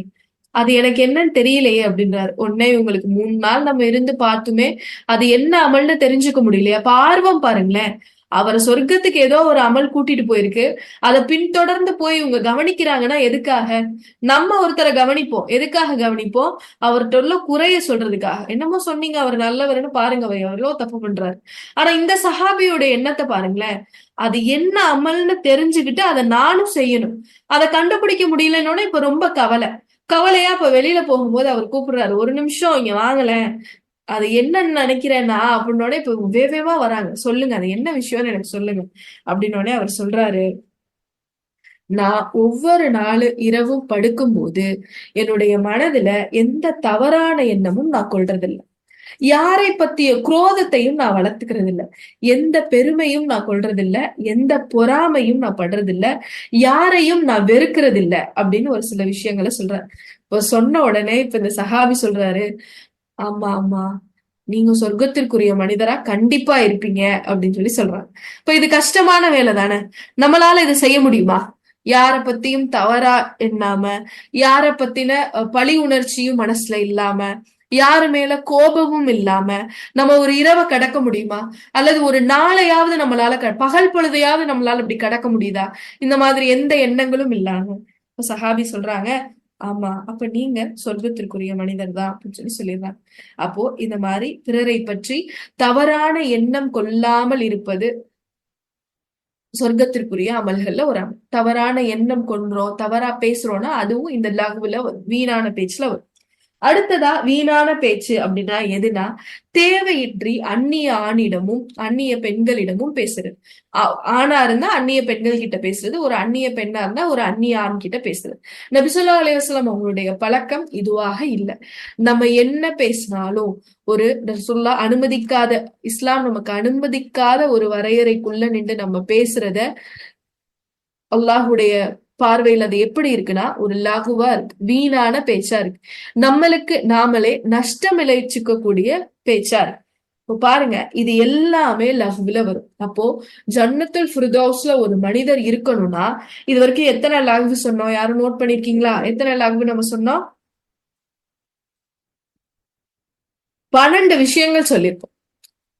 அது எனக்கு என்னன்னு தெரியலையே அப்படின்றாரு. உடனே இவங்களுக்கு 3 நாள் நம்ம இருந்து பார்த்துமே அது என்ன அமல்னு தெரிஞ்சுக்க முடியலையே. அப்ப ஆர்வம் பாருங்களேன். அவரை சொர்க்கத்துக்கு ஏதோ ஒரு அமல் கூட்டிட்டு போயிருக்கு. அதை பின்தொடர்ந்து போய் இவங்க கவனிக்கிறாங்கன்னா எதுக்காக? நம்ம ஒருத்தரை கவனிப்போம், எதுக்காக கவனிப்போம்? அவர்கிட்ட உள்ள குறைய சொல்றதுக்காக. என்னமோ சொன்னீங்க அவர் நல்லவர்னு, பாருங்க அவர் எவ்வளவு தப்பு பண்றாரு. ஆனா இந்த சஹாபியோட எண்ணத்தை பாருங்களேன். அது என்ன அமல்னு தெரிஞ்சுக்கிட்டு அதை நானும் செய்யணும். அதை கண்டுபிடிக்க முடியலன்னு இப்ப ரொம்ப கவலையா இப்ப வெளியில போகும்போது அவர் கூப்பிடுறாரு, ஒரு நிமிஷம் இங்க வாங்கலேன், அது என்னன்னு நினைக்கிறேன்னா அப்படின்னோட இப்ப வேவேவா வராங்க, சொல்லுங்க அது என்ன விஷயம்னு எனக்கு சொல்லுங்க அப்படின்னோடனே அவர் சொல்றாரு, நான் ஒவ்வொரு நாள் இரவும் படுக்கும்போது என்னுடைய மனதுல எந்த தவறான எண்ணமும் நான் கொள்றதில்லை. யாரை பத்திய குரோதத்தையும் நான் வளர்த்துக்கிறது இல்ல. எந்த பெருமையும் நான் கொள்றது இல்ல. எந்த பொறாமையும் நான் படுறது இல்ல. யாரையும் நான் வெறுக்கிறது இல்ல அப்படின்னு ஒரு சில விஷயங்களை சொல்றாரு. இப்ப சொன்ன உடனே இப்ப இந்த சஹாபி சொல்றாரு, ஆமா ஆமா, நீங்க சொர்க்கத்திற்குரிய மனிதரா கண்டிப்பா இருப்பீங்க அப்படின்னு சொல்லி சொல்றாங்க. இப்ப இது கஷ்டமான வேலை தானே, நம்மளால இதை செய்ய முடியுமா? யார பத்தியும் தவறா எண்ணாம, யார பத்தின பழி உணர்ச்சியும் மனசுல இல்லாம, யாரு மேல கோபமும் இல்லாம நம்ம ஒரு இரவை கடக்க முடியுமா? அல்லது ஒரு நாளையாவது நம்மளால பகல் பொழுதையாவது நம்மளால இப்படி கடக்க முடியுதா? இந்த மாதிரி எந்த எண்ணங்களும் இல்லாம இப்ப சஹாபி சொல்றாங்க, ஆமா அப்ப நீங்க சொர்க்கத்திற்குரிய மனிதர் தான் அப்படின்னு சொல்லி சொல்லிடுறாங்க. அப்போ இந்த மாதிரி பிறரை பற்றி தவறான எண்ணம் கொள்ளாமல் இருப்பது சொர்க்கத்திற்குரிய அமல்கள்ல ஒரு அமல். தவறான எண்ணம் கொன்றோம், தவறா பேசுறோம்னா அதுவும் இந்த லகுவுல வரும், வீணான பேச்சுல வரும். அடுத்ததா வீணான பேச்சு அப்படின்னா எதுனா, தேவையின்றி அந்நிய ஆணிடமும் அந்நிய பெண்களிடமும் பேசுறது. ஆணா இருந்தா அந்நிய பெண்கள் கிட்ட பேசுறது, ஒரு அந்நிய பெண்ணா இருந்தா ஒரு அந்நிய ஆண் கிட்ட பேசுறது. நபி ஸல்லல்லாஹு அலைஹி வஸல்லம் அவங்களுடைய பழக்கம் இதுவாக இல்லை. நம்ம என்ன பேசினாலும் ஒரு ரசூலுல்லாஹ் அனுமதிக்காத, இஸ்லாம் நமக்கு அனுமதிக்காத ஒரு வரையறைக்குள்ள நின்று நம்ம பேசுறத அல்லாஹுடைய பார்வையில் அது எப்படி இருக்குன்னா ஒரு லாகுவா இருக்கு, வீணான பேச்சா இருக்கு, நம்மளுக்கு நாமளே நஷ்டம் விளைவிச்சுக்க கூடிய பேச்சா இருக்கு. இப்போ பாருங்க, இது எல்லாமே லஹ்வுல வரும். அப்போ ஜன்னத்துல் ஃபிர்தௌஸ்ல ஒரு மனிதர் இருக்கணும்னா இது வரைக்கும் எத்தனை லஹ்வு சொன்னோம்? யாரும் நோட் பண்ணிருக்கீங்களா? எத்தனை லஹ்வு நம்ம சொன்னோம்? 12 விஷயங்கள் சொல்லியிருப்போம்.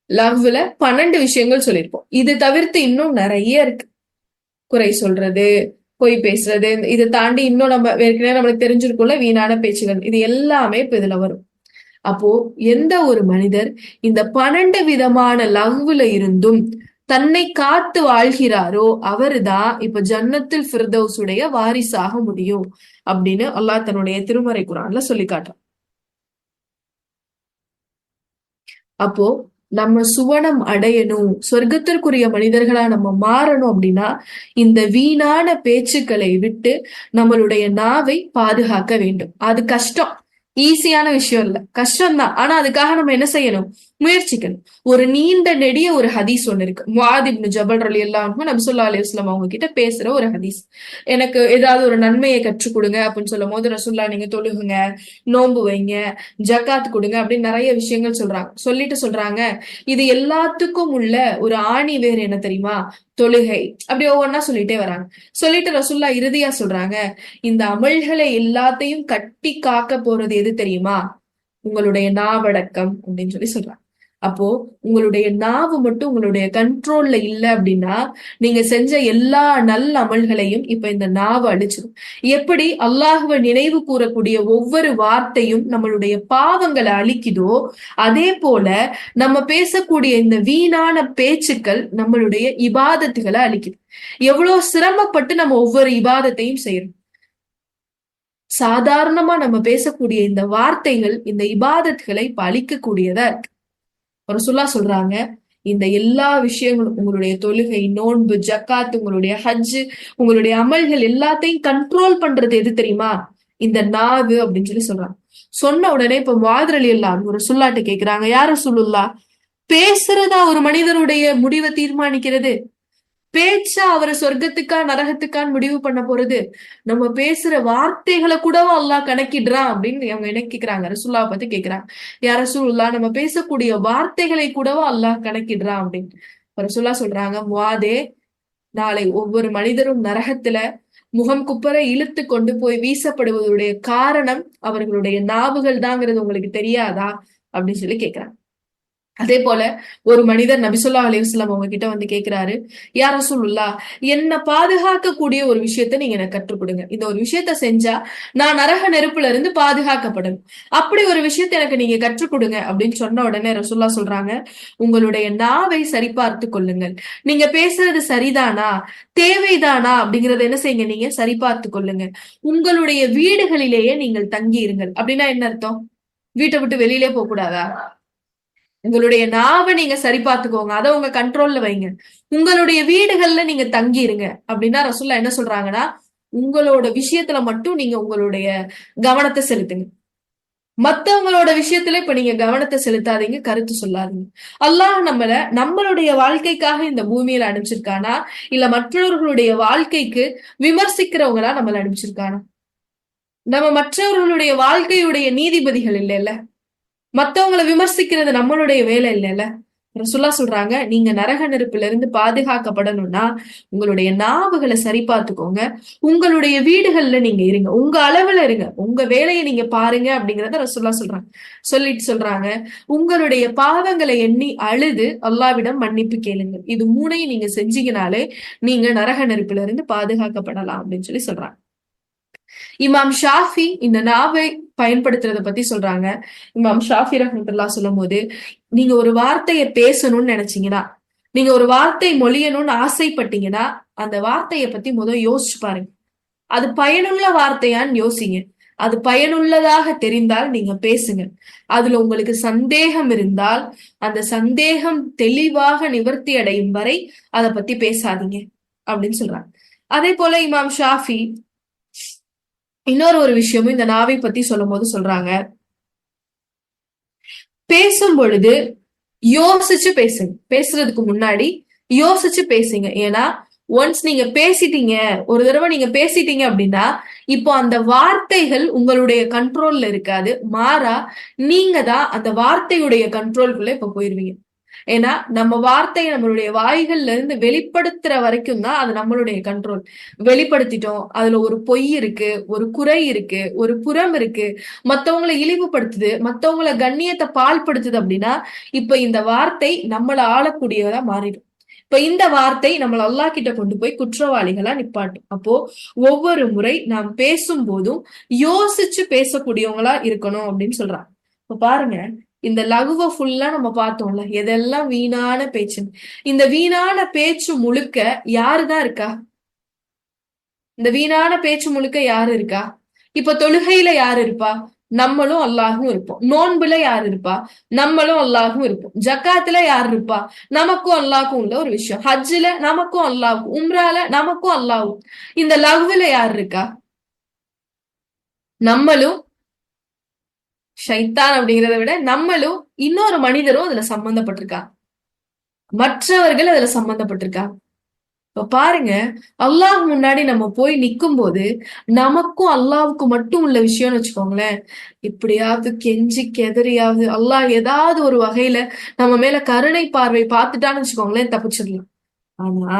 லவ்ல 12 விஷயங்கள் சொல்லியிருப்போம். இது தவிர்த்து இன்னும் நிறைய இருக்கு. குறை சொல்றது, பொய் பேசுறது, இதை தாண்டி இன்னும் நம்ம ஏற்கனவே நம்மளுக்கு தெரிஞ்சிருக்கும்ல வீணான பேச்சுகள், இது எல்லாமே இப்ப இதுல வரும். அப்போ எந்த ஒரு மனிதர் இந்த 12 விதமான லவ்வுல இருந்தும் தன்னை காத்து வாழ்கிறாரோ அவருதான் இப்ப ஜன்னத்துல் ஃபிர்தௌஸுடைய வாரிசாக முடியும் அப்படின்னு அல்லாஹ் தன்னுடைய திருமறை குர்ஆன்ல சொல்லி காட்டுறான். அப்போ நம்ம சுவனம் அடையணும், சொர்க்கத்திற்குரிய மனிதர்களா நம்ம மாறணும் அப்படின்னா இந்த வீணான பேச்சுக்களை விட்டு நம்மளுடைய நாவை பாதுகாக்க வேண்டும். அது கஷ்டம், ஈஸியான விஷயம் இல்ல, கஷ்டம்தான். ஆனா அதுக்காக நம்ம என்ன செய்யணும்? முயற்சிக்கணும். ஒரு நீண்ட நெடிய ஒரு ஹதீஸ் ஒண்ணு இருக்கு. முஆத் இப்னு ஜபல் ரலியல்லாஹு அன்ஹு நபி ஸல்லல்லாஹு அலைஹி வஸல்லம் அவங்க கிட்ட பேசுற ஒரு ஹதீஸ். எனக்கு ஏதாவது ஒரு நன்மையை கற்றுக் கொடுங்க அப்படின்னு சொல்லும் போது ரசூலுல்லாஹ் நீங்க தொழுகுங்க, நோன்பு வைங்க, ஜகாத் கொடுங்க அப்படின்னு நிறைய விஷயங்கள் சொல்றாங்க. சொல்லிட்டு சொல்றாங்க, இது எல்லாத்துக்கும் உள்ள ஒரு ஆணி வேர் என்ன தெரியுமா? தொழுகை. அப்படி ஒவ்வொன்னா சொல்லிட்டே வராங்க. சொல்லிட்டு ரசூலுல்லாஹ் இறுதியா சொல்றாங்க, இந்த அமல்களை எல்லாத்தையும் கட்டி காக்க போறது எது தெரியுமா? உங்களுடைய நாவடக்கம் அப்படின்னு சொல்லி சொல்றாங்க. அப்போ உங்களுடைய நாவு மட்டும் உங்களுடைய கண்ட்ரோல்ல இல்ல அப்படின்னா நீங்க செஞ்ச எல்லா நல்ல அமல்களையும் இப்ப இந்த நாவு அழிச்சிடும். எப்படி அல்லாஹுவை நினைவு கூறக்கூடிய ஒவ்வொரு வார்த்தையும் நம்மளுடைய பாவங்களை அழிக்குதோ அதே போல நம்ம பேசக்கூடிய இந்த வீணான பேச்சுக்கள் நம்மளுடைய இபாதத்துகளை அழிக்குது. எவ்வளவு சிரமப்பட்டு நம்ம ஒவ்வொரு இபாதத்தையும் செய்யறோம். சாதாரணமா நம்ம பேசக்கூடிய இந்த வார்த்தைகள் இந்த இபாதத்துகளை இப்ப அழிக்கக்கூடியதா இருக்கு. ரசூலுல்லாஹ் சொல்றாங்க, இந்த எல்லா விஷயங்களும் உங்களுடைய தொழுகை, நோன்பு, ஜக்காத், உங்களுடைய ஹஜ், உங்களுடைய அமல்கள் எல்லாத்தையும் கண்ட்ரோல் பண்றது எது தெரியுமா? இந்த நாவு அப்படின்னு சொல்லி சொல்றாங்க. சொன்ன உடனே இப்ப முஆத் ரலியல்லாஹு அன்ஹு ரசூலுல்லாஹ்ட்ட கேக்குறாங்க, யா ரசூலுல்லாஹ், பேசுறதா ஒரு மனிதருடைய முடிவை தீர்மானிக்கிறது? பேச்சா அவரை சொர்க்கத்துக்கா நரகத்துக்கான்னு முடிவு பண்ண போறது? நம்ம பேசுற வார்த்தைகளை கூடவா அல்லாஹ் கணக்கிடுறான் அப்படின்னு அவங்க என்ன கேக்குறாங்க? ரசூலுல்லாஹ் பத்தி கேக்குறாங்க. யா ரசூலுல்லாஹ், நம்ம பேசக்கூடிய வார்த்தைகளை கூடவா அல்லாஹ் கணக்கிடுறான் அப்படின்னு. ரசூலுல்லாஹ் சொல்றாங்க, முஆதே, நாளை ஒவ்வொரு மனிதரும் நரகத்துல முகம் குப்புற இழுத்து கொண்டு போய் வீசப்படுவதுடைய காரணம் அவர்களுடைய நாவுகள் தாங்கிறது உங்களுக்கு தெரியாதா அப்படின்னு சொல்லி கேக்குறாங்க. அதே போல ஒரு மனிதர் நபி ஸல்லல்லாஹு அலைஹி வஸல்லம் அவங்க கிட்ட வந்து கேக்குறாரு, யா ரசூலுல்லாஹ், என்ன பாதுகாக்கக்கூடிய ஒரு விஷயத்த நீங்க எனக்கு கற்றுக் கொடுங்க. இந்த ஒரு விஷயத்த செஞ்சா நான் நரக நெருப்புல இருந்து பாதுகாக்கப்படணும். அப்படி ஒரு விஷயத்த எனக்கு நீங்க கற்றுக் கொடுங்க அப்படின்னு சொன்ன உடனே ரசூலுல்லாஹ் சொல்றாங்க, உங்களுடைய நாவை சரிபார்த்து கொள்ளுங்கள். நீங்க பேசுறது சரிதானா, தேவைதானா அப்படிங்கறத என்ன செய்யுங்க? நீங்க சரிபார்த்து கொள்ளுங்க. உங்களுடைய வீடுகளிலேயே நீங்கள் தங்கி இருங்கள். அப்படின்னா என்ன அர்த்தம்? வீட்டை விட்டு வெளியிலே போக கூடாதா? உங்களுடைய நாவை நீங்க சரி பார்த்துக்கோங்க, அதை உங்க கண்ட்ரோல்ல வைங்க. உங்களுடைய வீடுகள்ல நீங்க தங்கி இருங்க அப்படின்னா ரசூலுல்லாஹ் என்ன சொல்றாங்கன்னா, உங்களோட விஷயத்துல மட்டும் நீங்க உங்களுடைய கவனத்தை செலுத்துங்க. மத்தவங்களோட விஷயத்துல இப்ப நீங்க கவனத்தை செலுத்தாதீங்க, கருத்து சொல்லாதீங்க. அல்லாஹ் நம்மளுடைய வாழ்க்கைக்காக இந்த பூமியில அனுப்பிச்சிருக்கானா, இல்ல மற்றவர்களுடைய வாழ்க்கைக்கு விமர்சிக்கிறவங்களா நம்மள அனுப்பிச்சிருக்கானா? நம்ம மற்றவர்களுடைய வாழ்க்கையுடைய நீதிபதிகள் இல்லைல்ல. மத்தவங்களை விமர்சிக்கிறது நம்மளுடைய வேலை இல்லைல்ல. ரசூலுல்லாஹ் சொல்றாங்க, நீங்க நரக நெருப்புல இருந்து பாதுகாக்கப்படணும்னா உங்களுடைய நாவுகளை சரி பார்த்துக்கோங்க. உங்களுடைய வீடுகள்ல நீங்க இருங்க, உங்க அளவுல இருங்க, உங்க வேலையை நீங்க பாருங்க அப்படிங்கறத ரசூலுல்லாஹ் சொல்றாங்க. சொல்லிட்டு சொல்றாங்க, உங்களுடைய பாவங்களை எண்ணி அழுது அல்லாஹ்விடம் மன்னிப்பு கேளுங்க. இது மூணையும் நீங்க செஞ்சீங்கனாலே நீங்க நரக நெருப்புல இருந்து பாதுகாக்கப்படலாம் அப்படின்னு சொல்லி சொல்றாங்க. இமாம் ஷாஃபி இந்த நாவை பயன்படுத்துறத பத்தி சொல்றாங்க. இமாம் ஷாஃபி ரஹ்மத்துல்லாஹ் சொல்லும் போது, நீங்க ஒரு வார்த்தையை பேசணும்னு நினைச்சீங்கன்னா, நீங்க ஒரு வார்த்தை மொழியணும்னு ஆசைப்பட்டீங்கன்னா அந்த வார்த்தையை பத்தி முதல் யோசிச்சு பாருங்க. அது பயனுள்ள வார்த்தையான்னு யோசிங்க. அது பயனுள்ளதாக தெரிந்தால் நீங்க பேசுங்க. அதுல உங்களுக்கு சந்தேகம் இருந்தால் அந்த சந்தேகம் தெளிவாக நிவர்த்தி அடையும் வரை அதை பத்தி பேசாதீங்க அப்படின்னு சொல்றாங்க. அதே போல இமாம் ஷாஃபி இன்னொரு ஒரு விஷயமும் இந்த நாவை பத்தி சொல்லும் போது சொல்றாங்க, பேசும் பொழுது யோசிச்சு பேசுங்க. பேசுறதுக்கு முன்னாடி யோசிச்சு பேசுங்க. ஏன்னா ஒன்ஸ் நீங்க பேசிட்டீங்க, ஒரு தடவை நீங்க பேசிட்டீங்க அப்படின்னா இப்போ அந்த வார்த்தைகள் உங்களுடைய கண்ட்ரோல்ல இருக்காது. மாறா நீங்க தான் அந்த வார்த்தையுடைய கண்ட்ரோல்குள்ள இப்ப போயிருவீங்க. ஏன்னா நம்ம வார்த்தையை நம்மளுடைய வாய்கள்ல இருந்து வெளிப்படுத்துற வரைக்கும் தான் அது நம்மளுடைய கண்ட்ரோல். வெளிப்படுத்திட்டோம், அதுல ஒரு பொய் இருக்கு, ஒரு குறை இருக்கு, ஒரு புறம் இருக்கு, மத்தவங்களை இழிவுபடுத்துது, மத்தவங்களை கண்ணியத்தை பாழ்படுத்துது அப்படின்னா இப்ப இந்த வார்த்தை நம்மள ஆளக்கூடியதா மாறிடும். இப்ப இந்த வார்த்தை நம்மள அல்லாஹ் கிட்ட கொண்டு போய் குற்றவாளிகளா நிப்பாட்டும். அப்போ ஒவ்வொரு முறை நாம் பேசும் போதும் யோசிச்சு பேசக்கூடியவங்களா இருக்கணும் அப்படின்னு சொல்றாங்க. இப்ப பாருங்க, இந்த லகுவ ஃபுல்லா நம்ம பார்த்தோம்ல, எதெல்லாம் வீணான பேச்சு. இந்த வீணான பேச்சு முழுக்க யாருதான் இருக்கா? இந்த வீணான பேச்சு முழுக்க யாரு இருக்கா? இப்ப தொழுகையில யாரு இருப்பா? நம்மளும் அல்லாஹும் இருப்போம். நோன்புல யார் இருப்பா? நம்மளும் அல்லாஹும் இருப்போம். ஜக்காத்துல யார் இருப்பா? நமக்கும் அல்லாஹும் உள்ள ஒரு விஷயம். ஹஜ்ஜில நமக்கும் அல்லாஹும், உம்ரால நமக்கும் அல்லாஹும். இந்த லவ்வுல யார் இருக்கா? நம்மளும் ஷைத்தான் அப்படிங்கிறத விட நம்மளும் இன்னொரு மனிதரும் அதுல சம்பந்தப்பட்டிருக்கா, மற்றவர்கள் அதுல சம்பந்தப்பட்டிருக்கா. இப்ப பாருங்க, அல்லாஹ் முன்னாடி நம்ம போய் நிக்கும் போது நமக்கும் அல்லாவுக்கு மட்டும் உள்ள விஷயம்னு வச்சுக்கோங்களேன், எப்படியாவது கெஞ்சி கெதறியாவது அல்லாஹ் ஏதாவது ஒரு வகையில நம்ம மேல கருணை பார்வை பார்த்துட்டான்னு வச்சுக்கோங்களேன், தப்பிச்சிடலாம். ஆனா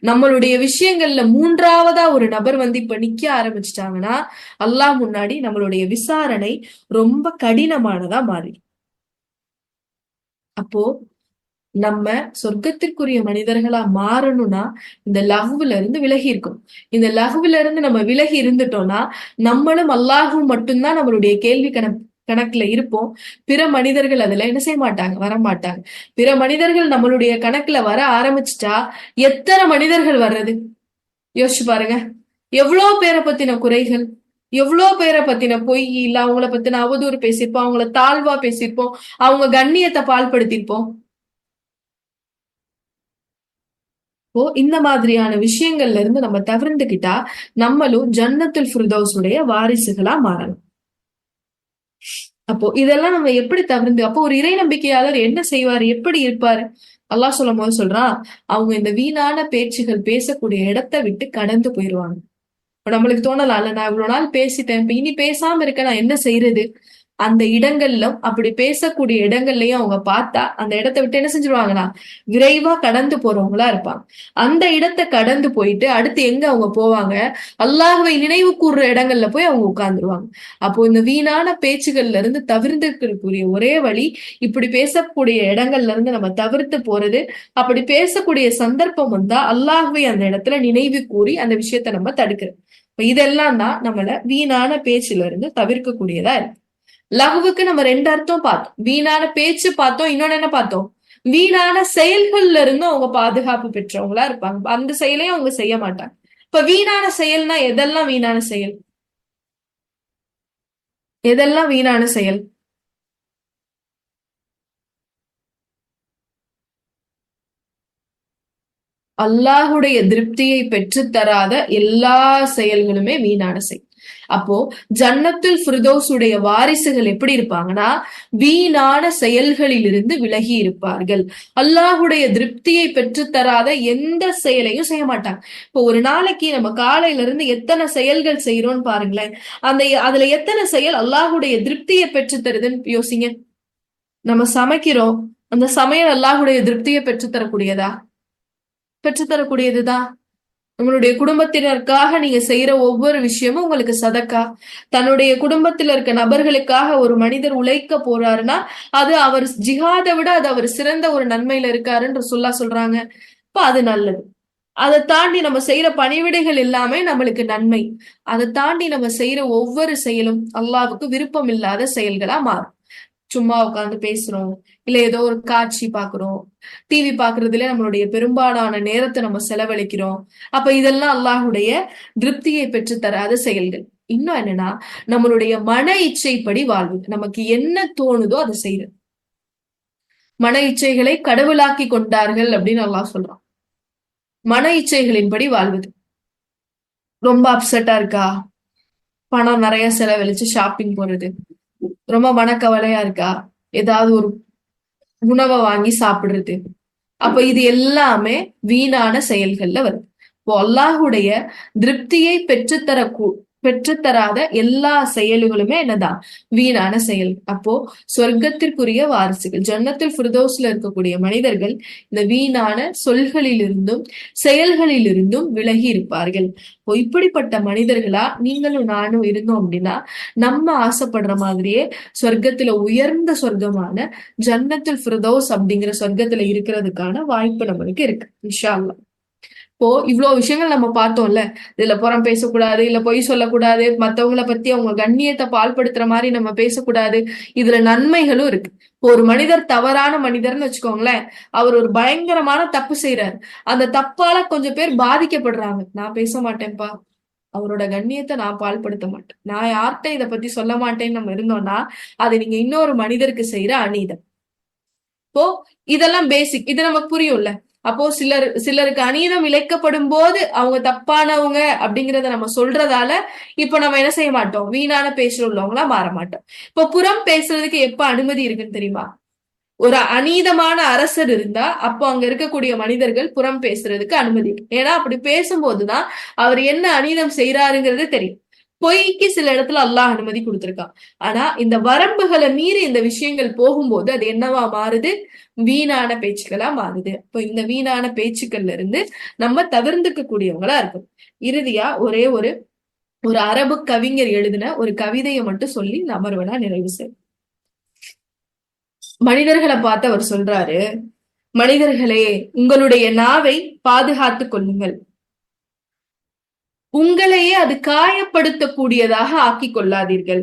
நம்மளுடைய விஷயங்கள்ல மூன்றாவதா ஒரு நபர் வந்து இப்ப நிக்க ஆரம்பிச்சிட்டாங்கன்னா அல்லாஹ் முன்னாடி நம்மளுடைய விசாரணை ரொம்ப கடினமானதா மாறி. அப்போ நம்ம சொர்க்கத்திற்குரிய மனிதர்களா மாறணும்னா இந்த லகுவுல இருந்து விலகி இருக்கும். இந்த லகுவுல இருந்து நம்ம விலகி இருந்துட்டோம்னா நம்மளும் அல்லாஹும் மட்டும்தான் நம்மளுடைய கேள்வி கணக்குல இருப்போம். பிற மனிதர்கள் அதுல என்ன செய்ய மாட்டாங்க, வர மாட்டாங்க. பிற மனிதர்கள் நம்மளுடைய கணக்குல வர ஆரம்பிச்சுட்டா எத்தனை மனிதர்கள் வர்றது யோசிச்சு பாருங்க. எவ்வளோ பேரை பத்தின குறைகள், எவ்வளோ பேரை பத்தின பொய், இல்ல அவங்கள பத்தின அவதூறு பேசியிருப்போம், அவங்கள தாழ்வா பேசியிருப்போம், அவங்க கண்ணியத்தை பாழ்படுத்தியிருப்போம். இப்போ இந்த மாதிரியான விஷயங்கள்ல இருந்து நம்ம தவிர்த்துக்கிட்டா நம்மளும் ஜன்னத்துல் ஃபிர்தௌஸ் உடைய வாரிசுகளா மாறணும். அப்போ இதெல்லாம் நம்ம எப்படி தவிர்த்து, அப்போ ஒரு இறை நம்பிக்கையாளர் என்ன செய்வாரு, எப்படி இருப்பாரு? அல்லாஹ் சொல்லும் போது சொல்றான், அவங்க இந்த வீணான பேச்சுகள் பேசக்கூடிய இடத்தை விட்டு கடந்து போயிருவாங்க. இப்ப நம்மளுக்கு தோணலாம்ல, நான் இவ்வளவு நாள் பேசிட்டேன், இப்ப இனி பேசாம இருக்க நான் என்ன செய்யறது? அந்த இடங்கள்ல அப்படி பேசக்கூடிய இடங்கள்லயும் அவங்க பார்த்தா அந்த இடத்தை விட்டு என்ன செஞ்சிருவாங்கன்னா விரைவா கடந்து போறவங்களா இருப்பாங்க. அந்த இடத்தை கடந்து போயிட்டு அடுத்து எங்க அவங்க போவாங்க? அல்லாஹ்வை நினைவு கூர்ற இடங்கள்ல போய் அவங்க உட்கார்ந்துருவாங்க. அப்போ இந்த வீணான பேச்சுகள்ல இருந்து தவிர்த்துக்கூடிய ஒரே வழி இப்படி பேசக்கூடிய இடங்கள்ல இருந்து நம்ம தவிர்த்து போறது. அப்படி பேசக்கூடிய சந்தர்ப்பம் வந்தா அல்லாஹ்வை அந்த இடத்துல நினைவு கூறி அந்த விஷயத்த நம்ம தடுக்கிறோம். இதெல்லாம் தான் நம்மள வீணான பேச்சுல இருந்து தவிர்க்கக்கூடியதா இருக்கு. லகுவுக்கு நம்ம ரெண்டு அர்த்தம் பார்த்தோம். வீணான பேச்சு பார்த்தோம், இன்னொன்னு என்ன பார்த்தோம்? வீணான செயல்கள்ல இருந்து அவங்க பாதுகாப்பு பெற்றவங்களா இருப்பாங்க. அந்த செயலையும் அவங்க செய்ய மாட்டாங்க. இப்ப வீணான செயல்னா எதெல்லாம் வீணான செயல்? எதெல்லாம் வீணான செயல்? அல்லாஹுடைய திருப்தியை பெற்று தராத எல்லா செயல்களுமே வீணான செயல். அப்போ ஜன்னத்துல் ஃபிர்தௌஸ் உடைய வாரிசுகள் எப்படி இருப்பாங்கன்னா வீணான செயல்களிலிருந்து விலகி இருப்பார்கள். அல்லாஹுடைய திருப்தியை பெற்று தராத எந்த செயலையும் செய்ய மாட்டாங்க. இப்போ ஒரு நாளைக்கு நம்ம காலையில இருந்து எத்தனை செயல்கள் செய்யறோம்னு பாருங்களேன். அதுல எத்தனை செயல் அல்லாஹுடைய திருப்தியை பெற்று தருதுன்னு யோசிங்க. நம்ம சமைக்கிறோம், அந்த சமையல் அல்லாஹுடைய திருப்தியை பெற்று தரக்கூடியதா? பெற்றுத்தரக்கூடியதுதான். உங்களுடைய குடும்பத்தினருக்காக நீங்க செய்யற ஒவ்வொரு விஷயமும் உங்களுக்கு சதக்கா. தன்னுடைய குடும்பத்தில் இருக்க நபர்களுக்காக ஒரு மனிதர் உழைக்க போறாருன்னா அது அவர் ஜிஹாதை விட அது அவர் சிறந்த ஒரு நன்மையில இருக்காருன்னு சொல்றாங்க. இப்ப அது நல்லது. அதை தாண்டி நம்ம செய்யற பணிவிடைகள் எல்லாமே நம்மளுக்கு நன்மை. அதை தாண்டி நம்ம செய்யற ஒவ்வொரு செயலும் அல்லாஹ்வுக்கு விருப்பம் இல்லாத செயல்களா மாறும். சும்மா உட்காந்து பேசுறோம், இல்ல ஏதோ ஒரு காட்சி பாக்குறோம், டிவி பாக்குறதுல நம்மளுடைய பெரும்பாலான நேரத்தை நம்ம செலவழிக்கிறோம். அப்ப இதெல்லாம் அல்லாஹுடைய திருப்தியை பெற்று தராத செயல்கள். இன்னும் என்னன்னா நம்மளுடைய மன இச்சைப்படி வாழ்வு. நமக்கு என்ன தோணுதோ அதை செய்யறது. மன இச்சைகளை கடவுளாக்கி கொண்டார்கள் அப்படின்னு அல்லாஹ் சொல்றான். மன இச்சைகளின்படி வாழ்வது. ரொம்ப அப்செட்டா இருக்கா, பணம் நிறைய செலவழிச்சு ஷாப்பிங் போறது. ரொம்ப மனக்கவலையா இருக்கா, ஏதாவது ஒரு உணவை வாங்கி சாப்பிடுறது. அப்ப இது எல்லாமே வீணான செயல்கள்ல வருது. இப்போ அல்லாஹுடைய திருப்தியை பெற்றுத்தராத எல்லா செயல்களுமே என்னதான் வீணான செயல். அப்போ சொர்க்கத்திற்குரிய வாரிசுகள், ஜன்னத்துல் ஃபிர்தௌஸ்ல இருக்கக்கூடிய மனிதர்கள் இந்த வீணான சொல்களிலிருந்தும் செயல்களிலிருந்தும் விலகி இருப்பார்கள். இப்போ இப்படிப்பட்ட மனிதர்களா நீங்களும் நானும் இருந்தோம் அப்படின்னா நம்ம ஆசைப்படுற மாதிரியே சொர்க்கத்துல உயர்ந்த சொர்க்கமான ஜன்னத்துல் ஃபிர்தௌஸ் அப்படிங்கிற சொர்க்கத்துல இருக்கிறதுக்கான வாய்ப்பு நம்மளுக்கு இருக்கு இன்ஷா அல்லாஹ். இப்போ இவ்வளவு விஷயங்கள் நம்ம பார்த்தோம்ல, இதுல புறம் பேசக்கூடாது, இல்ல பொய் சொல்லக்கூடாது, மத்தவங்களை பத்தி அவங்க கண்ணியத்தை பால்படுத்துற மாதிரி நம்ம பேசக்கூடாது, இதுல நன்மைகளும் இருக்கு. இப்போ ஒரு மனிதர் தவறான மனிதர்னு வச்சுக்கோங்களேன், அவர் ஒரு பயங்கரமான தப்பு செய்யறாரு, அந்த தப்பால கொஞ்சம் பேர் பாதிக்கப்படுறாங்க. நான் பேச மாட்டேன்ப்பா, அவரோட கண்ணியத்தை நான் பால்படுத்த மாட்டேன், நான் யார்கிட்ட இதை பத்தி சொல்ல மாட்டேன்னு நம்ம இருந்தோம்னா அது நீங்க இன்னொரு மனிதருக்கு செய்யற அநீதம். இப்போ இதெல்லாம் பேசிக், இது நமக்கு புரியும்ல. அப்போ சிலருக்கு அநீதம் இழைக்கப்படும் போது அவங்க தப்பானவங்க அப்படிங்கறத நம்ம சொல்றதால இப்ப நம்ம என்ன செய்ய மாட்டோம், வீணான பேசுற உள்ளவங்களா மாற மாட்டோம். இப்ப புறம் பேசுறதுக்கு எப்ப அனுமதி இருக்குன்னு தெரியுமா? ஒரு அநீதமான அரசர் இருந்தா அப்போ அங்க இருக்கக்கூடிய மனிதர்கள் புறம் பேசுறதுக்கு அனுமதி இருக்கு. ஏன்னா அப்படி பேசும்போதுதான் அவர் என்ன அநீதம் செய்யறாருங்கிறது தெரியும். பொய்க்கு சில இடத்துல அல்லாஹ் அனுமதி கொடுத்திருக்கான். ஆனா இந்த வரம்புகளை மீறி இந்த விஷயங்கள் போகும்போது அது என்னவா மாறுது, வீணான பேச்சுக்களா மாறுது. இப்போ இந்த வீணான பேச்சுக்கள்ல இருந்து நம்ம தவிர்த்துக்க கூடியவங்களா இருக்கும். இறுதியா ஒரே ஒரு அரபு கவிஞர் எழுதின ஒரு கவிதையை மட்டும் சொல்லி அமர்வனா நிறைவு செய்யும். மனிதர்களை பார்த்து அவர் சொல்றாரு, மனிதர்களே உங்களுடைய நாவை பாதுகாத்துக் கொள்ளுங்கள், உங்களையே அது காயப்படுத்தக்கூடியதாக ஆக்கிக் கொள்ளாதீர்கள்.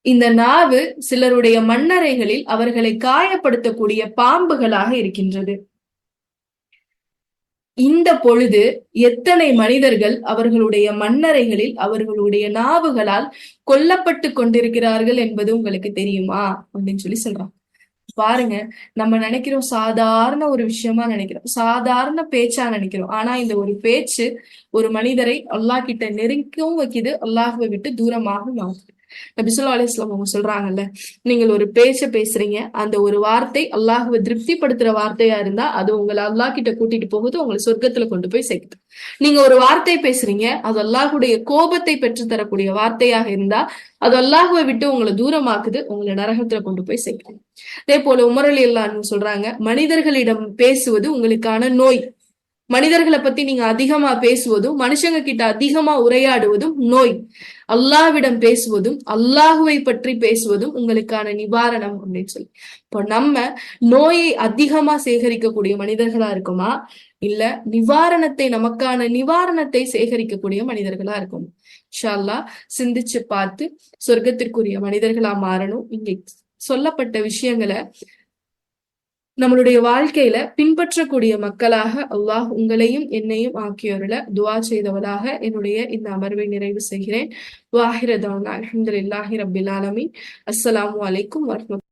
இந்த நாவு சிலருடைய மண்ணறைகளில் அவர்களை காயப்படுத்தக்கூடிய பாம்புகளாக இருக்கின்றது. இந்த பொழுது எத்தனை மனிதர்கள் அவர்களுடைய மண்ணறைகளில் அவர்களுடைய நாவுகளால் கொல்லப்பட்டு கொண்டிருக்கிறார்கள் என்பது உங்களுக்கு தெரியுமா அப்படின்னு சொல்லி சொல்றான். பாருங்க, நம்ம நினைக்கிறோம் சாதாரண ஒரு விஷயமா நினைக்கிறோம், சாதாரண பேச்சா நினைக்கிறோம். ஆனா இந்த ஒரு பேச்சு ஒரு மனிதரை அல்லாஹ் கிட்ட நெருக்கவும் வைக்குது, அல்லாஹ்வை விட்டு தூரமாக மாற்றுது. நபி ஸல்லல்லாஹு அலைஹி வஸல்லம் அவங்க சொல்றாங்கல்ல, நீங்கள் ஒரு பேச்ச பேசுறீங்க, அந்த ஒரு வார்த்தை அல்லாஹ்வை திருப்திப்படுத்துற வார்த்தையா இருந்தா அது உங்களை அல்லாஹ் கிட்ட கூட்டிட்டு போகுது, உங்களை சொர்க்கத்துல கொண்டு போய் சேர்க்குது. நீங்க ஒரு வார்த்தை பேசுறீங்க, அது அல்லாஹுடைய கோபத்தை பெற்று தரக்கூடிய வார்த்தையாக இருந்தா அது அல்லாஹுவை விட்டு உங்களை தூரமாக்குது, உங்களை நரகத்துல கொண்டு போய் சேர்க்குது. அதே போல உமர் ரலியல்லாஹு அன்ஹு சொல்றாங்க, மனிதர்களிடம் பேசுவது உங்களுக்கான நோய். மனிதர்களை பத்தி நீங்க அதிகமா பேசுவதும் மனுஷங்க கிட்ட அதிகமா உரையாடுவதும் நோய். அல்லாஹ்விடம் பேசுவதும் அல்லாஹுவை பற்றி பேசுவதும் உங்களுக்கான நிவாரணம் அப்படின்னு சொல்லி. இப்போ நம்ம நோயை அதிகமா சேகரிக்கக்கூடிய மனிதர்களா இருக்குமா, இல்ல நமக்கான நிவாரணத்தை சேகரிக்கக்கூடிய மனிதர்களா இருக்கும்? இன்ஷா அல்லாஹ் சிந்திச்சு பார்த்து சொர்க்கத்திற்குரிய மனிதர்களா மாறணும். இங்க சொல்லப்பட்ட விஷயங்களை நம்மளுடைய வாழ்க்கையில பின்பற்றக்கூடிய மக்களாக அல்லாஹ் உங்களையும் என்னையும் ஆக்கியோர்ல துவா செய்தவளாக என்னுடைய இந்த அமர்வை நிறைவு செய்கிறேன். வாஹிர தஅவானா அல்ஹம்துலில்லாஹி ரப்பில் ஆலமீன். அஸ்ஸலாமு அலைக்கும் வரஹ்மத்துல்லாஹி